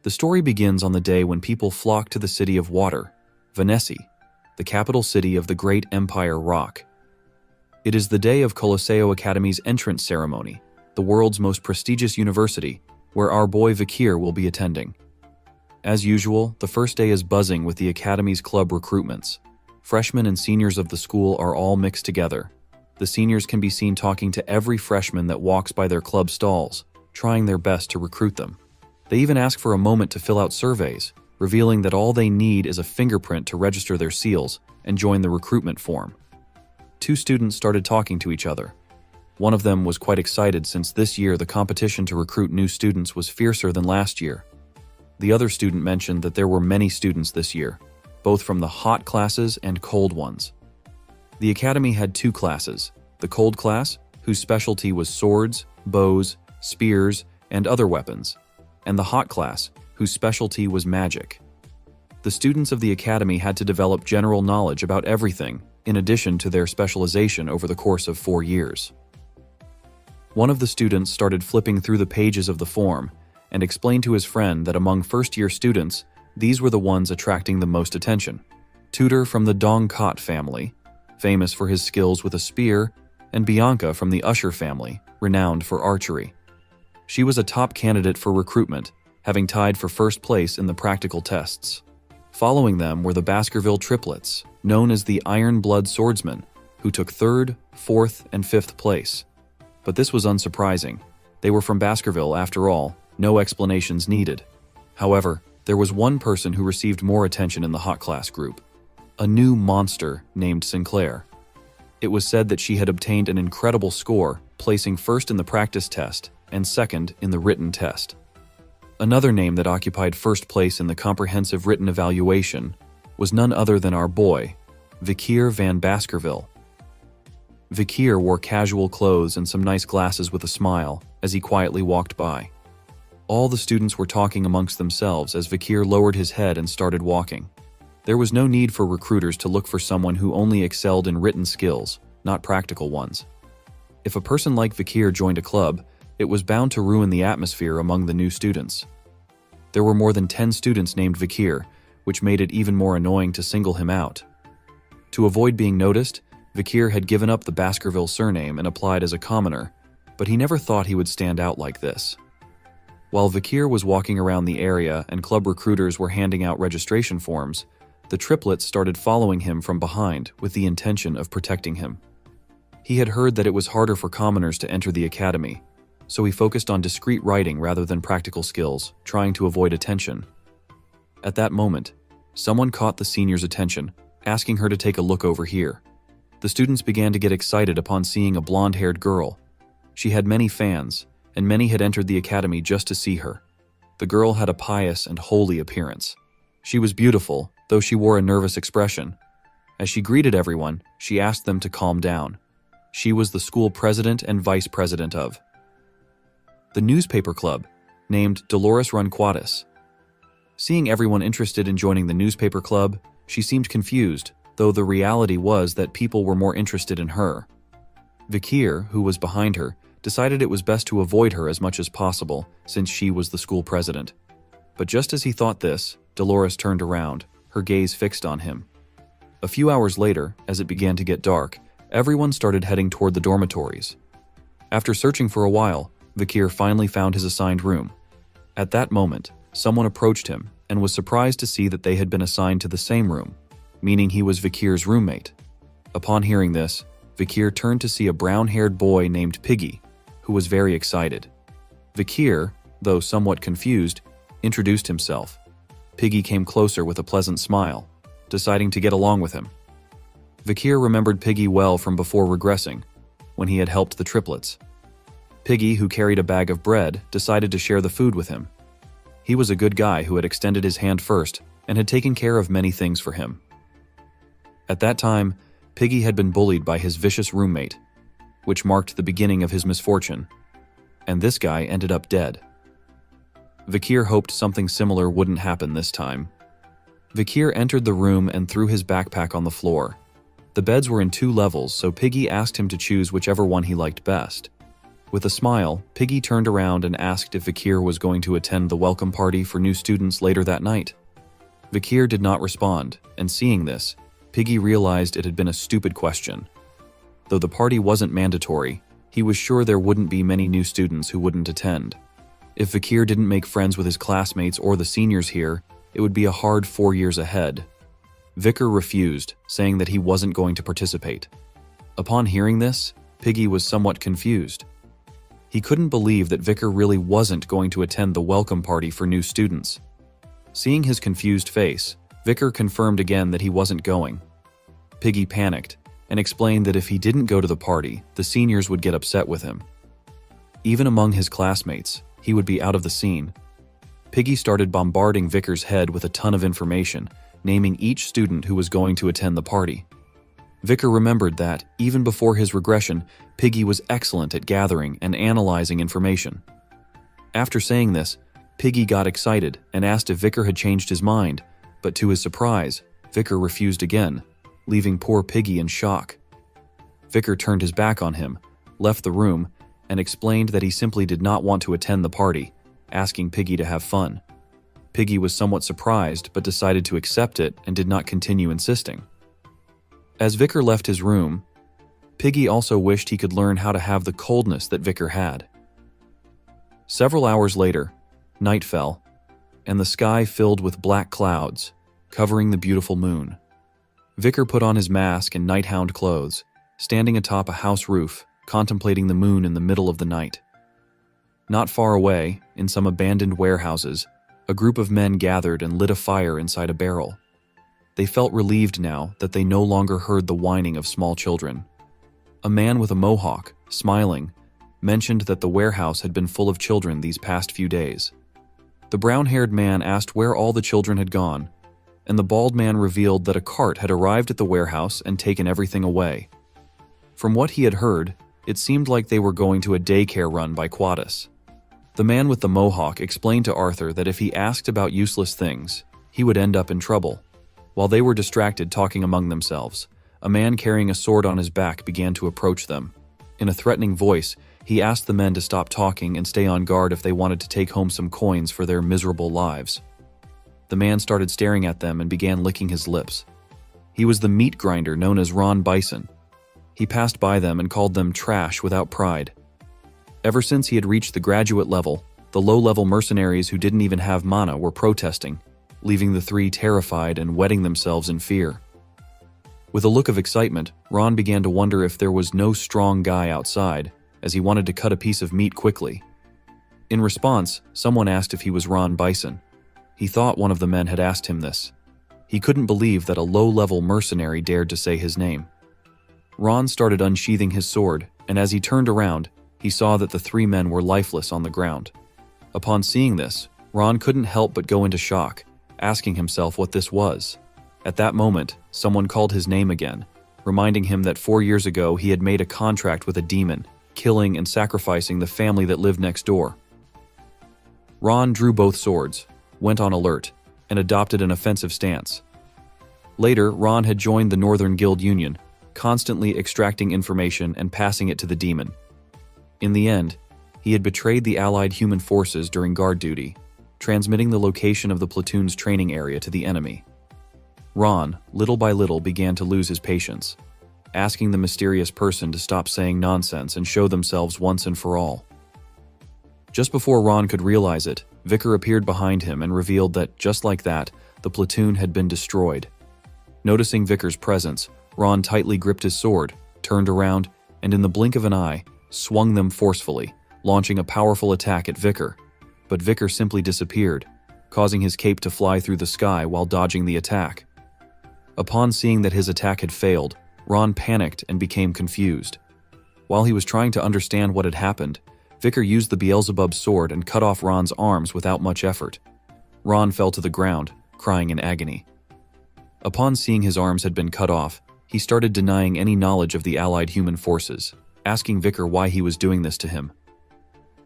The story begins on the day when people flock to the city of water, Venesi, the capital city of the great empire Rock. It is the day of Colosseo Academy's entrance ceremony, the world's most prestigious university, where our boy Vikir will be attending. As usual, the first day is buzzing with the Academy's club recruitments. Freshmen and seniors of the school are all mixed together. The seniors can be seen talking to every freshman that walks by their club stalls, trying their best to recruit them. They even ask for a moment to fill out surveys, revealing that all they need is a fingerprint to register their seals and join the recruitment form. Two students started talking to each other. One of them was quite excited since this year the competition to recruit new students was fiercer than last year. The other student mentioned that there were many students this year, both from the hot classes and cold ones. The academy had two classes, the cold class, whose specialty was swords, bows, spears, and other weapons, and the hot class, whose specialty was magic. The students of the academy had to develop general knowledge about everything, in addition to their specialization over the course of 4 years. One of the students started flipping through the pages of the form and explained to his friend that among first-year students, these were the ones attracting the most attention. Tutor from the Dongkot family, famous for his skills with a spear, and Bianca from the Usher family, renowned for archery. She was a top candidate for recruitment, having tied for first place in the practical tests. Following them were the Baskerville triplets, known as the Iron Blood Swordsmen, who took 3rd, 4th, and 5th place. But this was unsurprising. They were from Baskerville after all, no explanations needed. However, there was one person who received more attention in the hot class group, a new monster named Sinclair. It was said that she had obtained an incredible score, placing 1st in the practice test and 2nd in the written test. Another name that occupied 1st place in the comprehensive written evaluation was none other than our boy, Vikir van Baskerville. Vikir wore casual clothes and some nice glasses with a smile as he quietly walked by. All the students were talking amongst themselves as Vikir lowered his head and started walking. There was no need for recruiters to look for someone who only excelled in written skills, not practical ones. If a person like Vikir joined a club, it was bound to ruin the atmosphere among the new students. There were more than 10 students named Vikir, which made it even more annoying to single him out. To avoid being noticed, Vikir had given up the Baskerville surname and applied as a commoner, but he never thought he would stand out like this. While Vikir was walking around the area and club recruiters were handing out registration forms, the triplets started following him from behind with the intention of protecting him. He had heard that it was harder for commoners to enter the academy, so he focused on discreet writing rather than practical skills, trying to avoid attention. At that moment, someone caught the senior's attention, asking her to take a look over here. The students began to get excited upon seeing a blonde-haired girl. She had many fans, and many had entered the academy just to see her. The girl had a pious and holy appearance. She was beautiful, though she wore a nervous expression. As she greeted everyone, she asked them to calm down. She was the school president and vice president of the newspaper club, named Dolores Runquatus. Seeing everyone interested in joining the newspaper club, she seemed confused, though the reality was that people were more interested in her. Vikir, who was behind her, decided it was best to avoid her as much as possible, since she was the school president. But just as he thought this, Dolores turned around, her gaze fixed on him. A few hours later, as it began to get dark, everyone started heading toward the dormitories. After searching for a while, Vikir finally found his assigned room. At that moment, someone approached him and was surprised to see that they had been assigned to the same room, meaning he was Vikir's roommate. Upon hearing this, Vikir turned to see a brown-haired boy named Piggy, who was very excited. Vikir, though somewhat confused, introduced himself. Piggy came closer with a pleasant smile, deciding to get along with him. Vikir remembered Piggy well from before regressing, when he had helped the triplets. Piggy, who carried a bag of bread, decided to share the food with him. He was a good guy who had extended his hand first and had taken care of many things for him. At that time, Piggy had been bullied by his vicious roommate, which marked the beginning of his misfortune, and this guy ended up dead. Vikir hoped something similar wouldn't happen this time. Vikir entered the room and threw his backpack on the floor. The beds were in 2 levels, so Piggy asked him to choose whichever one he liked best. With a smile, Piggy turned around and asked if Vikir was going to attend the welcome party for new students later that night. Vikir did not respond, and seeing this, Piggy realized it had been a stupid question. Though the party wasn't mandatory, he was sure there wouldn't be many new students who wouldn't attend. If Vikir didn't make friends with his classmates or the seniors here, it would be a hard 4 years ahead. Vikir refused, saying that he wasn't going to participate. Upon hearing this, Piggy was somewhat confused. He couldn't believe that Vikir really wasn't going to attend the welcome party for new students. Seeing his confused face, Vikir confirmed again that he wasn't going. Piggy panicked and explained that if he didn't go to the party, the seniors would get upset with him. Even among his classmates, he would be out of the scene. Piggy started bombarding Vikir's head with a ton of information, naming each student who was going to attend the party. Vikir remembered that, even before his regression, Piggy was excellent at gathering and analyzing information. After saying this, Piggy got excited and asked if Vikir had changed his mind, but to his surprise, Vikir refused again, leaving poor Piggy in shock. Vikir turned his back on him, left the room, and explained that he simply did not want to attend the party, asking Piggy to have fun. Piggy was somewhat surprised but decided to accept it and did not continue insisting. As Vikir left his room, Piggy also wished he could learn how to have the coldness that Vikir had. Several hours later, night fell, and the sky filled with black clouds, covering the beautiful moon. Vikir put on his mask and night-hound clothes, standing atop a house roof, contemplating the moon in the middle of the night. Not far away, in some abandoned warehouses, a group of men gathered and lit a fire inside a barrel. They felt relieved now that they no longer heard the whining of small children. A man with a mohawk, smiling, mentioned that the warehouse had been full of children these past few days. The brown-haired man asked where all the children had gone, and the bald man revealed that a cart had arrived at the warehouse and taken everything away. From what he had heard, it seemed like they were going to a daycare run by Quaddus. The man with the mohawk explained to Arthur that if he asked about useless things, he would end up in trouble. While they were distracted talking among themselves, a man carrying a sword on his back began to approach them. In a threatening voice, he asked the men to stop talking and stay on guard if they wanted to take home some coins for their miserable lives. The man started staring at them and began licking his lips. He was the meat grinder known as Ron Bison. He passed by them and called them trash without pride. Ever since he had reached the graduate level, the low-level mercenaries who didn't even have mana were protesting, leaving the three terrified and wetting themselves in fear. With a look of excitement, Ron began to wonder if there was no strong guy outside, as he wanted to cut a piece of meat quickly. In response, someone asked if he was Ron Bison. He thought one of the men had asked him this. He couldn't believe that a low-level mercenary dared to say his name. Ron started unsheathing his sword, and as he turned around, he saw that the three men were lifeless on the ground. Upon seeing this, Ron couldn't help but go into shock, asking himself what this was. At that moment, someone called his name again, reminding him that 4 years ago he had made a contract with a demon, killing and sacrificing the family that lived next door. Ron drew both swords, went on alert, and adopted an offensive stance. Later, Ron had joined the Northern Guild Union, constantly extracting information and passing it to the demon. In the end, he had betrayed the Allied human forces during guard duty, transmitting the location of the platoon's training area to the enemy. Ron, little by little, began to lose his patience, asking the mysterious person to stop saying nonsense and show themselves once and for all. Just before Ron could realize it, Vikir appeared behind him and revealed that, just like that, the platoon had been destroyed. Noticing Vikir's presence, Ron tightly gripped his sword, turned around, and in the blink of an eye, swung them forcefully, launching a powerful attack at Vikir. But Vikir simply disappeared, causing his cape to fly through the sky while dodging the attack. Upon seeing that his attack had failed, Ron panicked and became confused. While he was trying to understand what had happened, Vikir used the Beelzebub sword and cut off Ron's arms without much effort. Ron fell to the ground, crying in agony. Upon seeing his arms had been cut off, he started denying any knowledge of the Allied human forces, asking Vikir why he was doing this to him.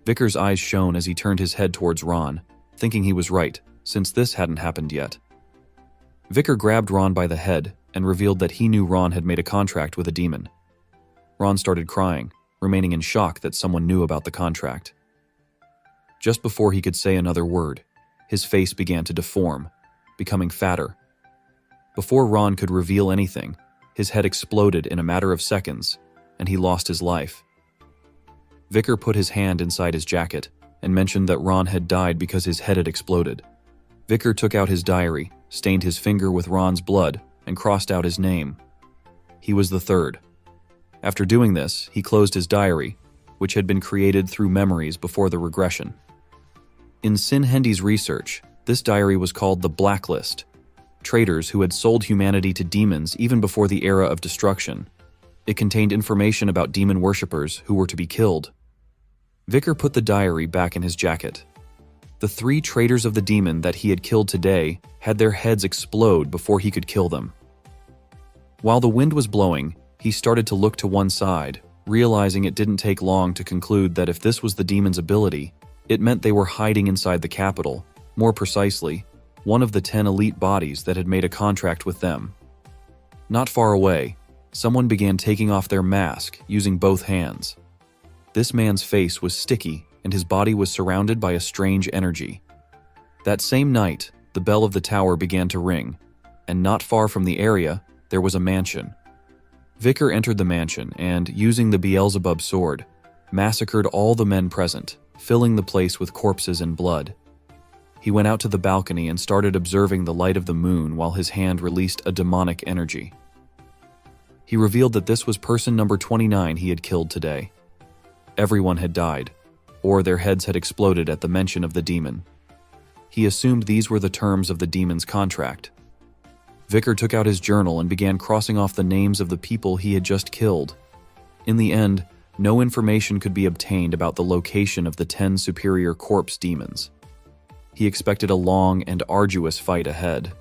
Vikir's eyes shone as he turned his head towards Ron, thinking he was right, since this hadn't happened yet. Vikir grabbed Ron by the head and revealed that he knew Ron had made a contract with a demon. Ron started crying, remaining in shock that someone knew about the contract. Just before he could say another word, his face began to deform, becoming fatter. Before Ron could reveal anything, his head exploded in a matter of seconds, and he lost his life. Vicar put his hand inside his jacket and mentioned that Ron had died because his head had exploded. Vicar took out his diary, stained his finger with Ron's blood, and crossed out his name. He was the third. After doing this, he closed his diary, which had been created through memories before the regression. In Sin Hendy's research, this diary was called the Blacklist, traitors who had sold humanity to demons even before the era of destruction. It contained information about demon worshippers who were to be killed. Vicar put the diary back in his jacket. The 3 traitors of the demon that he had killed today had their heads explode before he could kill them. While the wind was blowing, he started to look to one side, realizing it didn't take long to conclude that if this was the demon's ability, it meant they were hiding inside the capital, more precisely, one of the 10 elite bodies that had made a contract with them. Not far away, someone began taking off their mask using both hands. This man's face was sticky and his body was surrounded by a strange energy. That same night, the bell of the tower began to ring, and not far from the area, there was a mansion. Vicar entered the mansion and, using the Beelzebub sword, massacred all the men present, filling the place with corpses and blood. He went out to the balcony and started observing the light of the moon while his hand released a demonic energy. He revealed that this was person number 29 he had killed today. Everyone had died, or their heads had exploded at the mention of the demon. He assumed these were the terms of the demon's contract. Vicar took out his journal and began crossing off the names of the people he had just killed. In the end, no information could be obtained about the location of the 10 superior corpse demons. He expected a long and arduous fight ahead.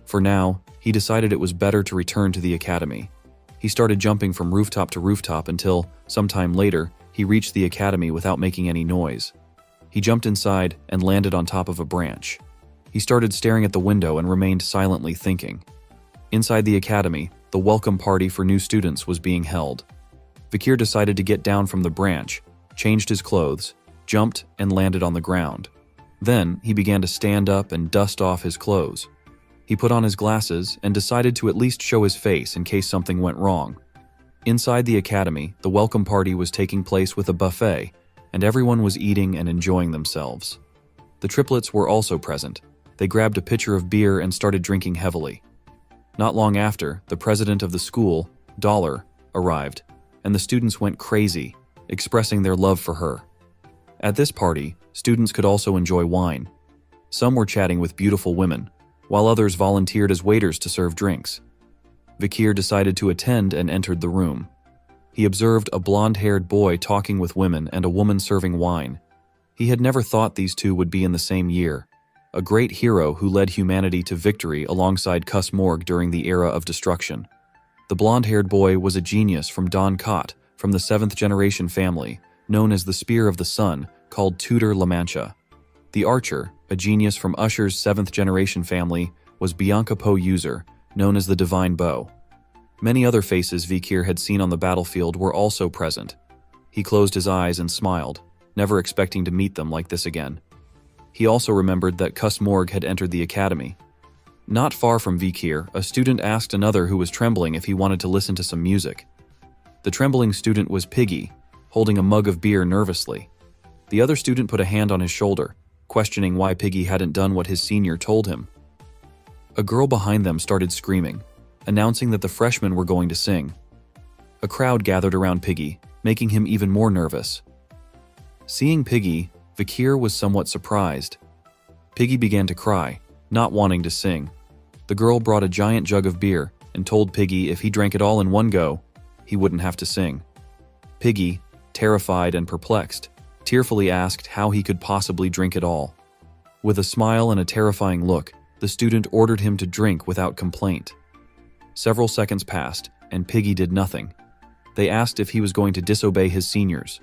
For now, he decided it was better to return to the academy. He started jumping from rooftop to rooftop until, sometime later, he reached the academy without making any noise. He jumped inside and landed on top of a branch. He started staring at the window and remained silently thinking. Inside the academy, the welcome party for new students was being held. Vicar decided to get down from the branch, changed his clothes, jumped, and landed on the ground. Then, he began to stand up and dust off his clothes. He put on his glasses and decided to at least show his face in case something went wrong. Inside the academy, the welcome party was taking place with a buffet, and everyone was eating and enjoying themselves. The triplets were also present. They grabbed a pitcher of beer and started drinking heavily. Not long after, the president of the school, Dollar, arrived, and the students went crazy, expressing their love for her. At this party, students could also enjoy wine. Some were chatting with beautiful women, while others volunteered as waiters to serve drinks. Vicar decided to attend and entered the room. He observed a blonde-haired boy talking with women and a woman serving wine. He had never thought these two would be in the same year. A great hero who led humanity to victory alongside Cuss Morg during the era of destruction. The blonde-haired boy was a genius from Don Cott, from the 7th generation family, known as the Spear of the Sun, called Tudor La Mancha. The archer, a genius from Usher's 7th generation family, was Bianca Poe User, known as the Divine Bow. Many other faces Vicar had seen on the battlefield were also present. He closed his eyes and smiled, never expecting to meet them like this again. He also remembered that Cuss Morg had entered the academy. Not far from Vicar, a student asked another who was trembling if he wanted to listen to some music. The trembling student was Piggy, holding a mug of beer nervously. The other student put a hand on his shoulder, questioning why Piggy hadn't done what his senior told him. A girl behind them started screaming, announcing that the freshmen were going to sing. A crowd gathered around Piggy, making him even more nervous. Seeing Piggy, Vicar was somewhat surprised. Piggy began to cry, not wanting to sing. The girl brought a giant jug of beer and told Piggy if he drank it all in one go, he wouldn't have to sing. Piggy, terrified and perplexed, tearfully asked how he could possibly drink it all. With a smile and a terrifying look, the student ordered him to drink without complaint. Several seconds passed, and Piggy did nothing. They asked if he was going to disobey his seniors.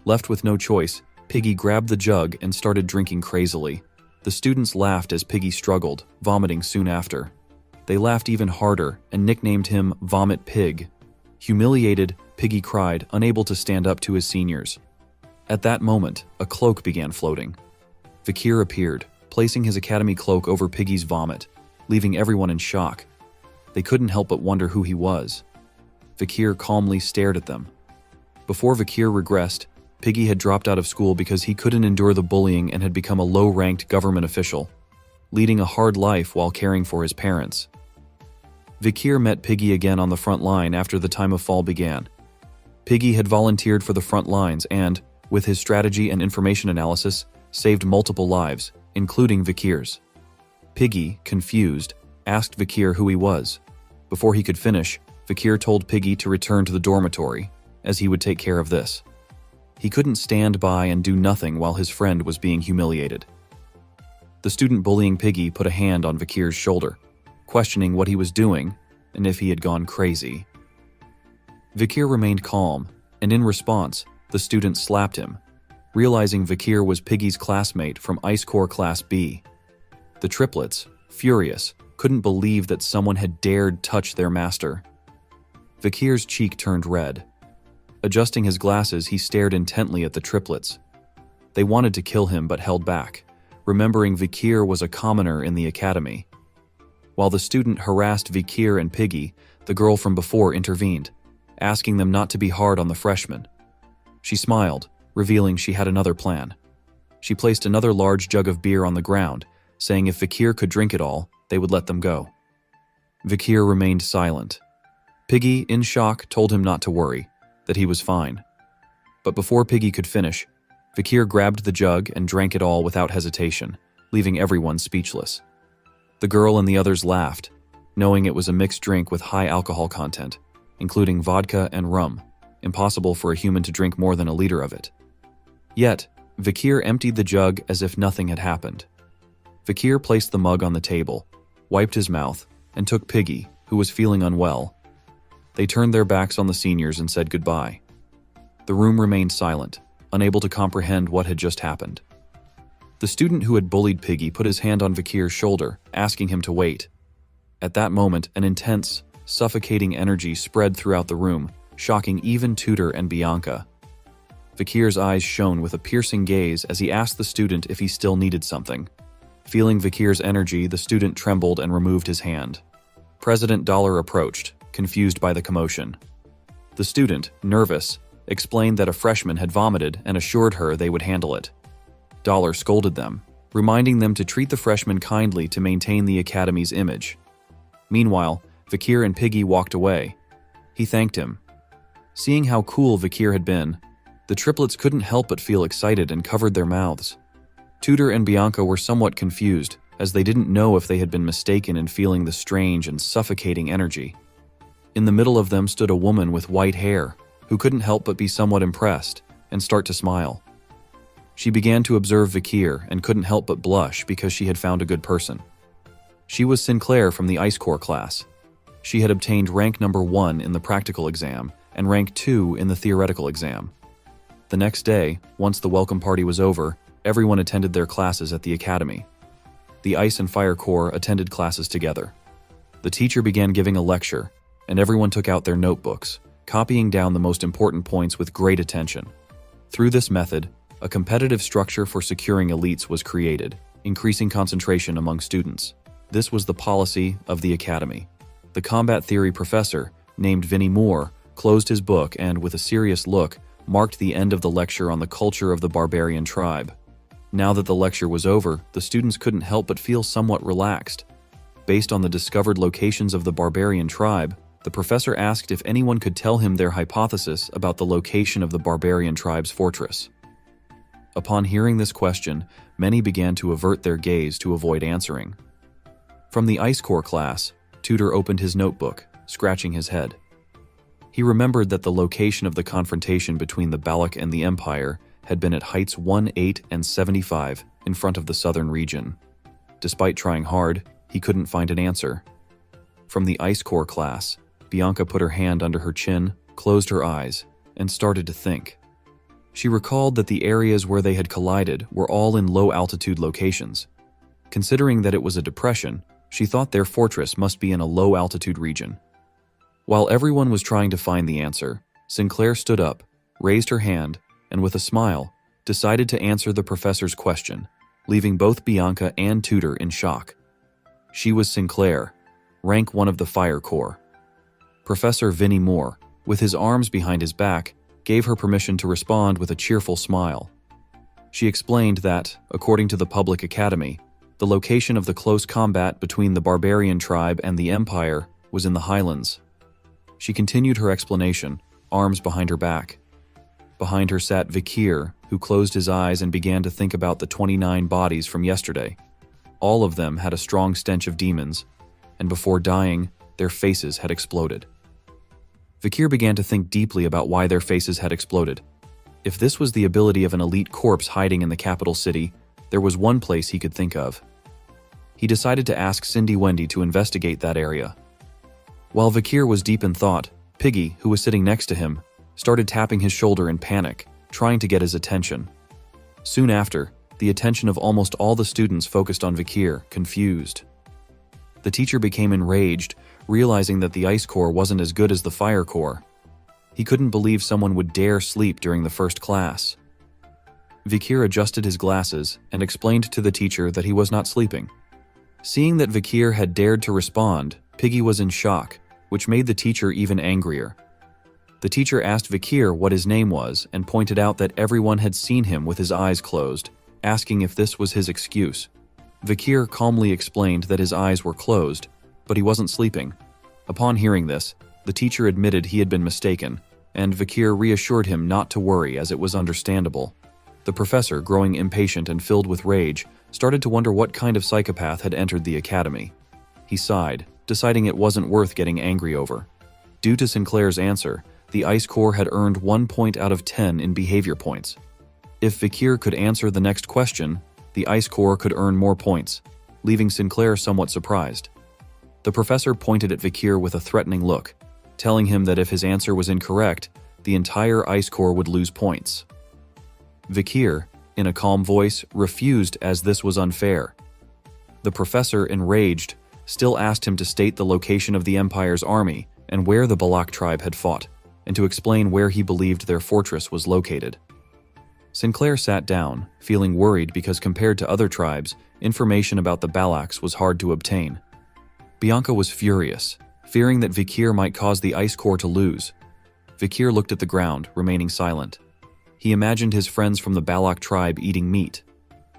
Left with no choice, Piggy grabbed the jug and started drinking crazily. The students laughed as Piggy struggled, vomiting soon after. They laughed even harder and nicknamed him Vomit Pig. Humiliated, Piggy cried, unable to stand up to his seniors. At that moment, a cloak began floating. Vikir appeared, placing his academy cloak over Piggy's vomit, leaving everyone in shock. They couldn't help but wonder who he was. Vikir calmly stared at them. Before Vikir regressed, Piggy had dropped out of school because he couldn't endure the bullying and had become a low-ranked government official, leading a hard life while caring for his parents. Vikir met Piggy again on the front line after the time of fall began. Piggy had volunteered for the front lines and, with his strategy and information analysis, saved multiple lives, including Vikir's. Piggy, confused, asked Vikir who he was. Before he could finish, Vikir told Piggy to return to the dormitory, as he would take care of this. He couldn't stand by and do nothing while his friend was being humiliated. The student bullying Piggy put a hand on Vikir's shoulder, questioning what he was doing and if he had gone crazy. Vikir remained calm, and in response, the student slapped him, realizing Vikir was Piggy's classmate from Ice Corps Class B. The triplets, furious, couldn't believe that someone had dared touch their master. Vikir's cheek turned red. Adjusting his glasses, he stared intently at the triplets. They wanted to kill him but held back, remembering Vikir was a commoner in the academy. While the student harassed Vikir and Piggy, the girl from before intervened, asking them not to be hard on the freshmen. She smiled, revealing she had another plan. She placed another large jug of beer on the ground, saying if Vikir could drink it all, they would let them go. Vikir remained silent. Piggy, in shock, told him not to worry, that he was fine. But before Piggy could finish, Vikir grabbed the jug and drank it all without hesitation, leaving everyone speechless. The girl and the others laughed, knowing it was a mixed drink with high alcohol content, including vodka and rum, impossible for a human to drink more than a liter of it. Yet, Vikir emptied the jug as if nothing had happened. Vikir placed the mug on the table, wiped his mouth, and took Piggy, who was feeling unwell. They turned their backs on the seniors and said goodbye. The room remained silent, unable to comprehend what had just happened. The student who had bullied Piggy put his hand on Vikir's shoulder, asking him to wait. At that moment, an intense, suffocating energy spread throughout the room, shocking even Tutor and Bianca. Vikir's eyes shone with a piercing gaze as he asked the student if he still needed something. Feeling Vikir's energy, the student trembled and removed his hand. President Dollar approached, confused by the commotion. The student, nervous, explained that a freshman had vomited and assured her they would handle it. Dollar scolded them, reminding them to treat the freshmen kindly to maintain the academy's image. Meanwhile, Vikir and Piggy walked away. He thanked him. Seeing how cool Vikir had been, the triplets couldn't help but feel excited and covered their mouths. Tutor and Bianca were somewhat confused, as they didn't know if they had been mistaken in feeling the strange and suffocating energy. In the middle of them stood a woman with white hair, who couldn't help but be somewhat impressed and start to smile. She began to observe Vikir and couldn't help but blush because she had found a good person. She was Sinclair from the Ice Corps class. She had obtained rank number 1 in the practical exam and rank 2 in the theoretical exam. The next day, once the welcome party was over, everyone attended their classes at the academy. The Ice and Fire Corps attended classes together. The teacher began giving a lecture, and everyone took out their notebooks, copying down the most important points with great attention. Through this method, a competitive structure for securing elites was created, increasing concentration among students. This was the policy of the academy. The combat theory professor, named Vinnie Moore, closed his book and, with a serious look, marked the end of the lecture on the culture of the barbarian tribe. Now that the lecture was over, the students couldn't help but feel somewhat relaxed. Based on the discovered locations of the barbarian tribe, the professor asked if anyone could tell him their hypothesis about the location of the barbarian tribe's fortress. Upon hearing this question, many began to avert their gaze to avoid answering. From the Ice Corps class, Tutor opened his notebook, scratching his head. He remembered that the location of the confrontation between the Balak and the Empire had been at heights 1, 8, and 75 in front of the southern region. Despite trying hard, he couldn't find an answer. From the Ice Corps class, Bianca put her hand under her chin, closed her eyes, and started to think. She recalled that the areas where they had collided were all in low-altitude locations. Considering that it was a depression, she thought their fortress must be in a low-altitude region. While everyone was trying to find the answer, Sinclair stood up, raised her hand, and with a smile, decided to answer the professor's question, leaving both Bianca and Tudor in shock. She was Sinclair, rank 1 of the Fire Corps. Professor Vinnie Moore, with his arms behind his back, gave her permission to respond with a cheerful smile. She explained that, according to the Public Academy, the location of the close combat between the barbarian tribe and the Empire was in the Highlands. She continued her explanation, arms behind her back. Behind her sat Vikir, who closed his eyes and began to think about the 29 bodies from yesterday. All of them had a strong stench of demons, and before dying, their faces had exploded. Vikir began to think deeply about why their faces had exploded. If this was the ability of an elite corpse hiding in the capital city, there was one place he could think of. He decided to ask Cindy Wendy to investigate that area. While Vikir was deep in thought, Piggy, who was sitting next to him, started tapping his shoulder in panic, trying to get his attention. Soon after, the attention of almost all the students focused on Vikir, confused. The teacher became enraged, realizing that the Ice Corps wasn't as good as the Fire Corps. He couldn't believe someone would dare sleep during the first class. Vikir adjusted his glasses and explained to the teacher that he was not sleeping. Seeing that Vikir had dared to respond, Piggy was in shock, which made the teacher even angrier. The teacher asked Vikir what his name was and pointed out that everyone had seen him with his eyes closed, asking if this was his excuse. Vikir calmly explained that his eyes were closed, but he wasn't sleeping. Upon hearing this, the teacher admitted he had been mistaken, and Vikir reassured him not to worry as it was understandable. The professor, growing impatient and filled with rage, started to wonder what kind of psychopath had entered the academy. He sighed, deciding it wasn't worth getting angry over. Due to Sinclair's answer, the Ice Corps had earned 1 point out of 10 in behavior points. If Vikir could answer the next question, the Ice Corps could earn more points, leaving Sinclair somewhat surprised. The professor pointed at Vikir with a threatening look, telling him that if his answer was incorrect, the entire Ice Corps would lose points. Vikir, in a calm voice, refused as this was unfair. The professor, enraged, still asked him to state the location of the Empire's army and where the Balak tribe had fought, and to explain where he believed their fortress was located. Sinclair sat down, feeling worried because compared to other tribes, information about the Balaks was hard to obtain. Bianca was furious, fearing that Vikir might cause the Ice Corps to lose. Vikir looked at the ground, remaining silent. He imagined his friends from the Balak tribe eating meat.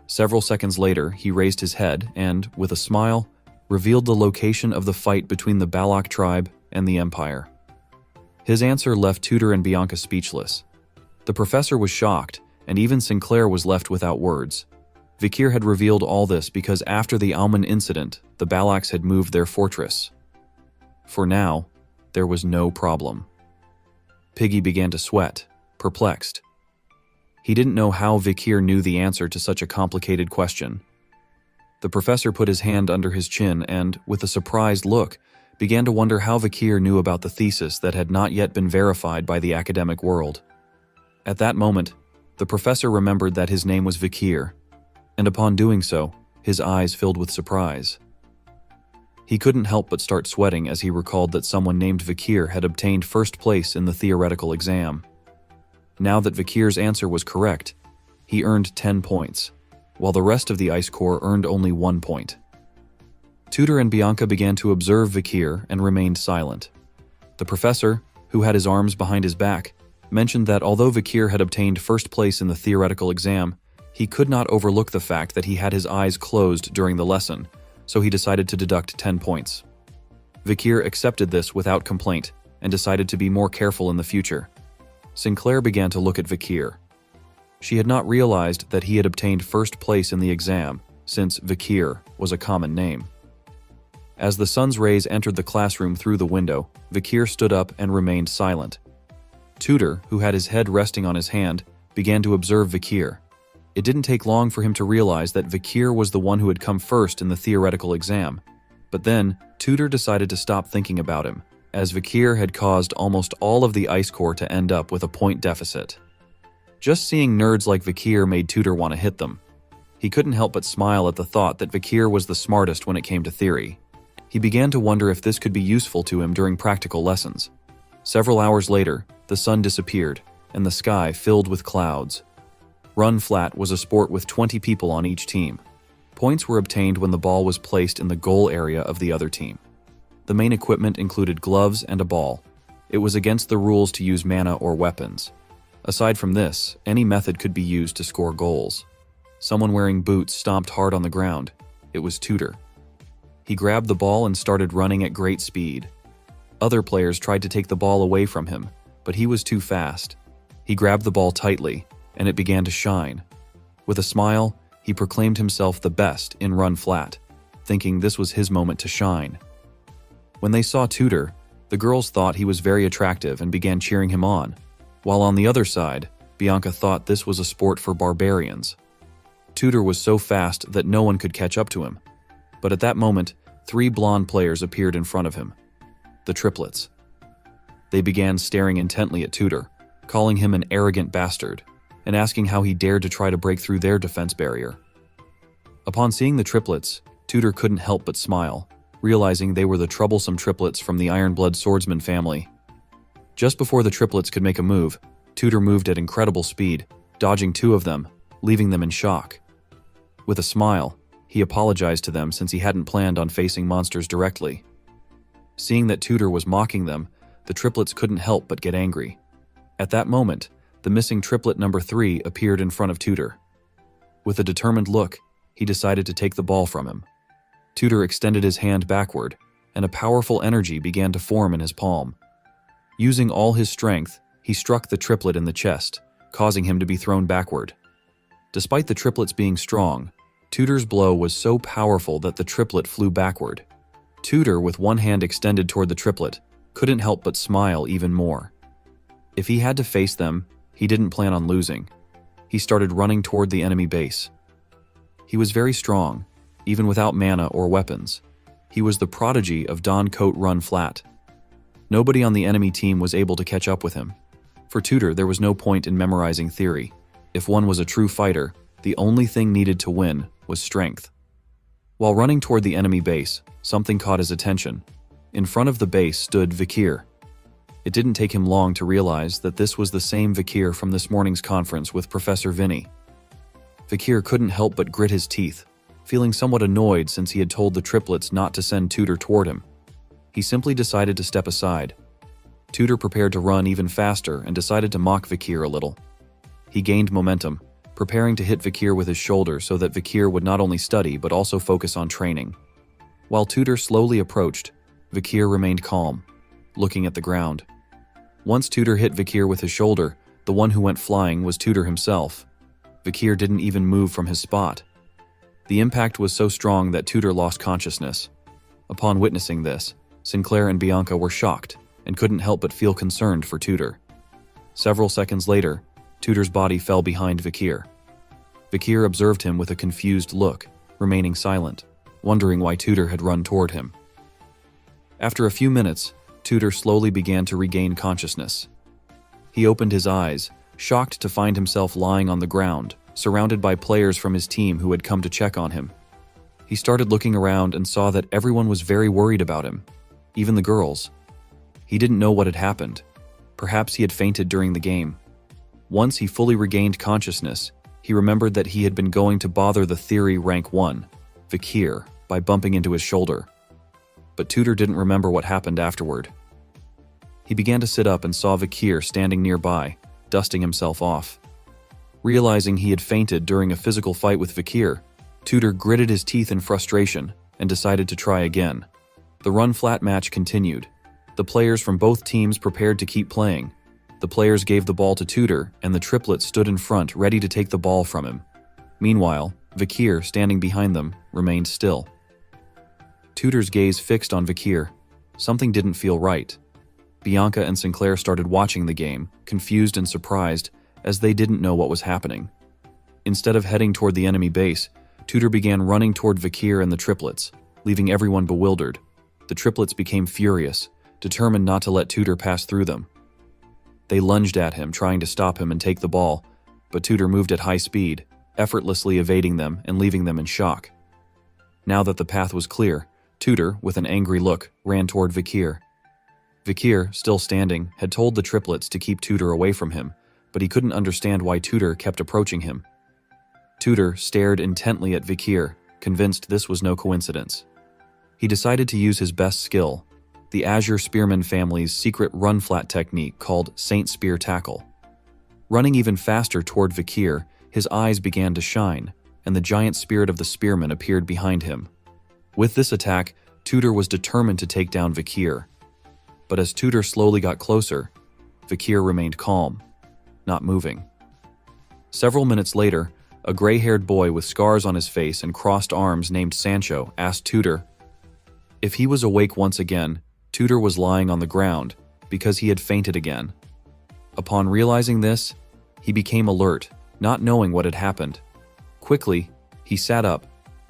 Several seconds later, he raised his head and, with a smile, revealed the location of the fight between the Balak tribe and the Empire. His answer left Tudor and Bianca speechless. The professor was shocked, and even Sinclair was left without words. Vikir had revealed all this because after the Alman incident, the Balaks had moved their fortress. For now, there was no problem. Piggy began to sweat, perplexed. He didn't know how Vikir knew the answer to such a complicated question. The professor put his hand under his chin and, with a surprised look, began to wonder how Vikir knew about the thesis that had not yet been verified by the academic world. At that moment, the professor remembered that his name was Vikir, and upon doing so, his eyes filled with surprise. He couldn't help but start sweating as he recalled that someone named Vikir had obtained first place in the theoretical exam. Now that Vikir's answer was correct, he earned 10 points, while the rest of the Ice Corps earned only 1 point. Tudor and Bianca began to observe Vikir and remained silent. The professor, who had his arms behind his back, mentioned that although Vikir had obtained first place in the theoretical exam, he could not overlook the fact that he had his eyes closed during the lesson, so he decided to deduct 10 points. Vikir accepted this without complaint and decided to be more careful in the future. Sinclair began to look at Vikir. She had not realized that he had obtained first place in the exam, since Vikir was a common name. As the sun's rays entered the classroom through the window, Vikir stood up and remained silent. Tudor, who had his head resting on his hand, began to observe Vikir. It didn't take long for him to realize that Vikir was the one who had come first in the theoretical exam. But then, Tudor decided to stop thinking about him, as Vikir had caused almost all of the Ice Corps to end up with a point deficit. Just seeing nerds like Vikir made Tudor want to hit them. He couldn't help but smile at the thought that Vikir was the smartest when it came to theory. He began to wonder if this could be useful to him during practical lessons. Several hours later, the sun disappeared, and the sky filled with clouds. Run flat was a sport with 20 people on each team. Points were obtained when the ball was placed in the goal area of the other team. The main equipment included gloves and a ball. It was against the rules to use mana or weapons. Aside from this, any method could be used to score goals. Someone wearing boots stomped hard on the ground. It was Tutor. He grabbed the ball and started running at great speed. Other players tried to take the ball away from him, but he was too fast. He grabbed the ball tightly, and it began to shine. With a smile, he proclaimed himself the best in Run Flat, thinking this was his moment to shine. When they saw Tutor, the girls thought he was very attractive and began cheering him on, while on the other side, Bianca thought this was a sport for barbarians. Tutor was so fast that no one could catch up to him. But at that moment, 3 blonde players appeared in front of him. The triplets. They began staring intently at Tutor, calling him an arrogant bastard, and asking how he dared to try to break through their defense barrier. Upon seeing the triplets, Tutor couldn't help but smile, realizing they were the troublesome triplets from the Ironblood swordsman family. Just before the triplets could make a move, Tutor moved at incredible speed, dodging 2 of them, leaving them in shock. With a smile, he apologized to them since he hadn't planned on facing monsters directly. Seeing that Tutor was mocking them, the triplets couldn't help but get angry. At that moment, the missing triplet number 3 appeared in front of Tutor. With a determined look, he decided to take the ball from him. Tutor extended his hand backward, and a powerful energy began to form in his palm. Using all his strength, he struck the triplet in the chest, causing him to be thrown backward. Despite the triplets being strong, Tutor's blow was so powerful that the triplet flew backward. Tutor, with one hand extended toward the triplet, couldn't help but smile even more. If he had to face them, he didn't plan on losing. He started running toward the enemy base. He was very strong, even without mana or weapons. He was the prodigy of Don Coat Run Flat. Nobody on the enemy team was able to catch up with him. For Tutor, there was no point in memorizing theory. If one was a true fighter, the only thing needed to win was strength. While running toward the enemy base, something caught his attention. In front of the base stood Vikir. It didn't take him long to realize that this was the same Vikir from this morning's conference with Professor Vinny. Vikir couldn't help but grit his teeth, feeling somewhat annoyed since he had told the triplets not to send Tutor toward him. He simply decided to step aside. Tutor prepared to run even faster and decided to mock Vikir a little. He gained momentum, preparing to hit Vikir with his shoulder so that Vikir would not only study but also focus on training. While Tutor slowly approached, Vikir remained calm, looking at the ground. Once Tutor hit Vikir with his shoulder, the one who went flying was Tutor himself. Vikir didn't even move from his spot. The impact was so strong that Tutor lost consciousness. Upon witnessing this, Sinclair and Bianca were shocked and couldn't help but feel concerned for Tutor. Several seconds later, Tutor's body fell behind Vikir. Vikir observed him with a confused look, remaining silent, wondering why Tutor had run toward him. After a few minutes, Tutor slowly began to regain consciousness. He opened his eyes, shocked to find himself lying on the ground, surrounded by players from his team who had come to check on him. He started looking around and saw that everyone was very worried about him, even the girls. He didn't know what had happened. Perhaps he had fainted during the game. Once he fully regained consciousness, he remembered that he had been going to bother the Theory Rank 1, Vikir, by bumping into his shoulder. But Tutor didn't remember what happened afterward. He began to sit up and saw Vikir standing nearby, dusting himself off. Realizing he had fainted during a physical fight with Vikir, Tutor gritted his teeth in frustration and decided to try again. The Run Flat match continued. The players from both teams prepared to keep playing. The players gave the ball to Tutor, and the triplets stood in front ready to take the ball from him. Meanwhile, Vikir, standing behind them, remained still. Tutor's gaze fixed on Vikir. Something didn't feel right. Bianca and Sinclair started watching the game, confused and surprised, as they didn't know what was happening. Instead of heading toward the enemy base, Tutor began running toward Vikir and the triplets, leaving everyone bewildered. The triplets became furious, determined not to let Tutor pass through them. They lunged at him, trying to stop him and take the ball, but Tutor moved at high speed, effortlessly evading them and leaving them in shock. Now that the path was clear, Tutor, with an angry look, ran toward Vikir. Vikir, still standing, had told the triplets to keep Tutor away from him, but he couldn't understand why Tutor kept approaching him. Tutor stared intently at Vikir, convinced this was no coincidence. He decided to use his best skill, the Azure Spearman family's secret run-flat technique called Saint Spear Tackle. Running even faster toward Vikir, his eyes began to shine, and the giant spirit of the spearman appeared behind him. With this attack, Tutor was determined to take down Vikir. But as Tutor slowly got closer, Vikir remained calm, not moving. Several minutes later, a gray-haired boy with scars on his face and crossed arms named Sancho asked Tutor if he was awake once again. Tutor was lying on the ground because he had fainted again. Upon realizing this, he became alert, not knowing what had happened. Quickly, he sat up,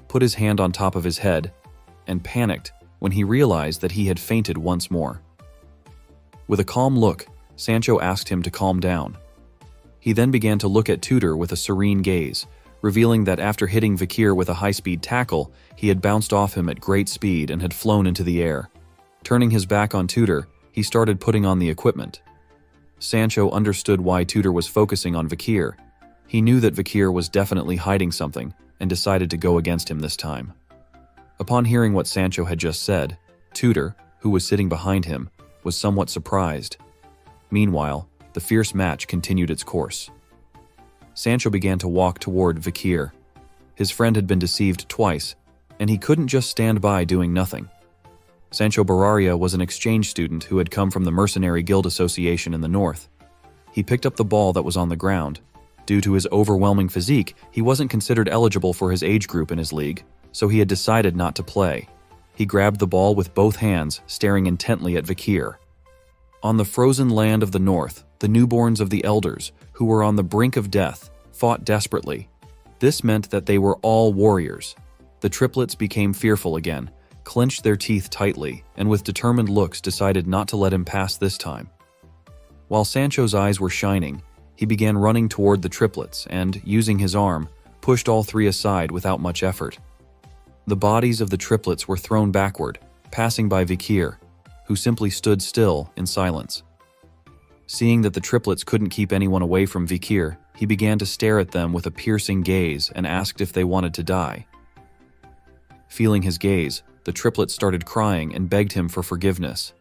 put his hand on top of his head, and panicked when he realized that he had fainted once more. With a calm look, Sancho asked him to calm down. He then began to look at Tutor with a serene gaze, revealing that after hitting Vikir with a high-speed tackle, he had bounced off him at great speed and had flown into the air. Turning his back on Tutor, he started putting on the equipment. Sancho understood why Tutor was focusing on Vikir. He knew that Vikir was definitely hiding something and decided to go against him this time. Upon hearing what Sancho had just said, Tutor, who was sitting behind him, was somewhat surprised. Meanwhile, the fierce match continued its course. Sancho began to walk toward Vikir. His friend had been deceived twice, and he couldn't just stand by doing nothing. Sancho Bararia was an exchange student who had come from the Mercenary Guild Association in the north. He picked up the ball that was on the ground. Due to his overwhelming physique, he wasn't considered eligible for his age group in his league, so he had decided not to play. He grabbed the ball with both hands, staring intently at Vikir. On the frozen land of the north, the newborns of the elders, who were on the brink of death, fought desperately. This meant that they were all warriors. The triplets became fearful again, clenched their teeth tightly, and with determined looks decided not to let him pass this time. While Sancho's eyes were shining, he began running toward the triplets and, using his arm, pushed all three aside without much effort. The bodies of the triplets were thrown backward, passing by Vikir, who simply stood still in silence. Seeing that the triplets couldn't keep anyone away from Vikir, he began to stare at them with a piercing gaze and asked if they wanted to die. Feeling his gaze, the triplets started crying and begged him for forgiveness.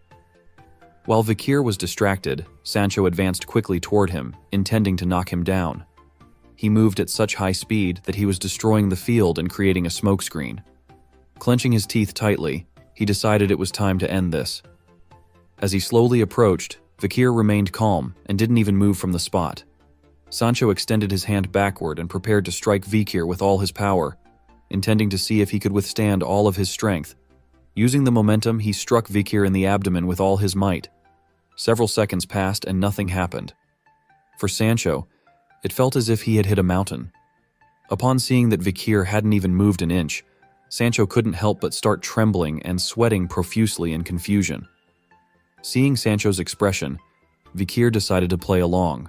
While Vikir was distracted, Sancho advanced quickly toward him, intending to knock him down. He moved at such high speed that he was destroying the field and creating a smokescreen. Clenching his teeth tightly, he decided it was time to end this. As he slowly approached, Vikir remained calm and didn't even move from the spot. Sancho extended his hand backward and prepared to strike Vikir with all his power, intending to see if he could withstand all of his strength. Using the momentum, he struck Vikir in the abdomen with all his might. Several seconds passed and nothing happened. For Sancho, it felt as if he had hit a mountain. Upon seeing that Vikir hadn't even moved an inch, Sancho couldn't help but start trembling and sweating profusely in confusion. Seeing Sancho's expression, Vikir decided to play along.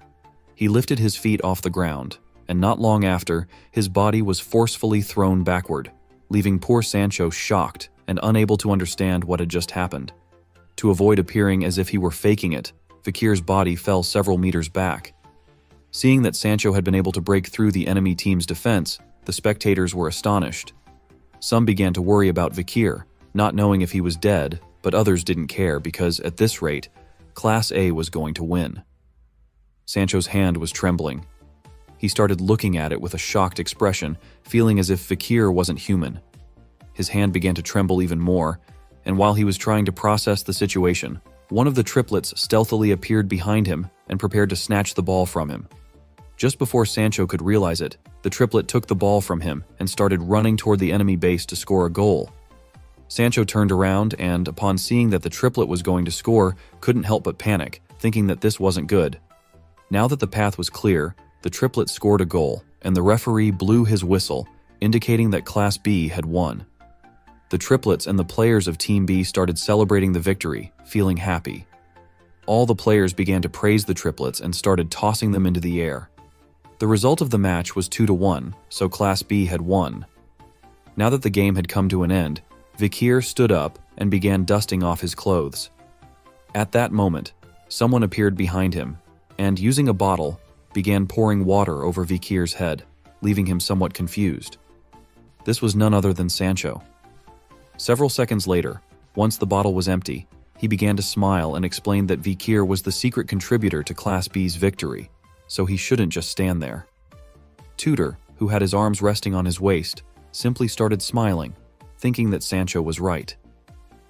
He lifted his feet off the ground, and not long after, his body was forcefully thrown backward, leaving poor Sancho shocked and unable to understand what had just happened. To avoid appearing as if he were faking it, Vikir's body fell several meters back. Seeing that Sancho had been able to break through the enemy team's defense, the spectators were astonished. Some began to worry about Vikir, not knowing if he was dead, but others didn't care because, at this rate, Class A was going to win. Sancho's hand was trembling. He started looking at it with a shocked expression, feeling as if Vikir wasn't human. His hand began to tremble even more, and while he was trying to process the situation, one of the triplets stealthily appeared behind him and prepared to snatch the ball from him. Just before Sancho could realize it, the triplet took the ball from him and started running toward the enemy base to score a goal. Sancho turned around and, upon seeing that the triplet was going to score, couldn't help but panic, thinking that this wasn't good. Now that the path was clear, the triplet scored a goal, and the referee blew his whistle, indicating that Class B had won. The triplets and the players of Team B started celebrating the victory, feeling happy. All the players began to praise the triplets and started tossing them into the air. The result of the match was 2-1, so Class B had won. Now that the game had come to an end, Vikir stood up and began dusting off his clothes. At that moment, someone appeared behind him, and using a bottle, began pouring water over Vikir's head, leaving him somewhat confused. This was none other than Sancho. Several seconds later, once the bottle was empty, he began to smile and explained that Vikir was the secret contributor to Class B's victory, so he shouldn't just stand there. Tutor, who had his arms resting on his waist, simply started smiling, thinking that Sancho was right.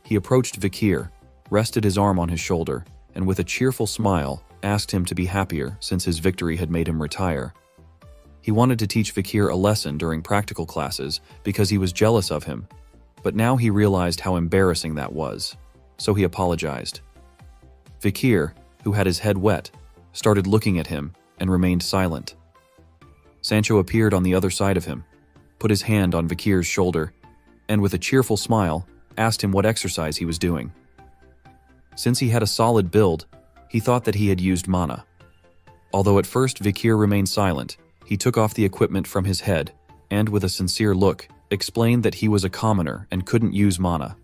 He approached Vikir, rested his arm on his shoulder, and with a cheerful smile, asked him to be happier since his victory had made him retire. He wanted to teach Vikir a lesson during practical classes because he was jealous of him, but now he realized how embarrassing that was, so he apologized. Vikir, who had his head wet, started looking at him and remained silent. Sancho appeared on the other side of him, put his hand on Vikir's shoulder, and with a cheerful smile, asked him what exercise he was doing. Since he had a solid build, he thought that he had used mana. Although at first Vikir remained silent, he took off the equipment from his head and, with a sincere look, explained that he was a commoner and couldn't use mana.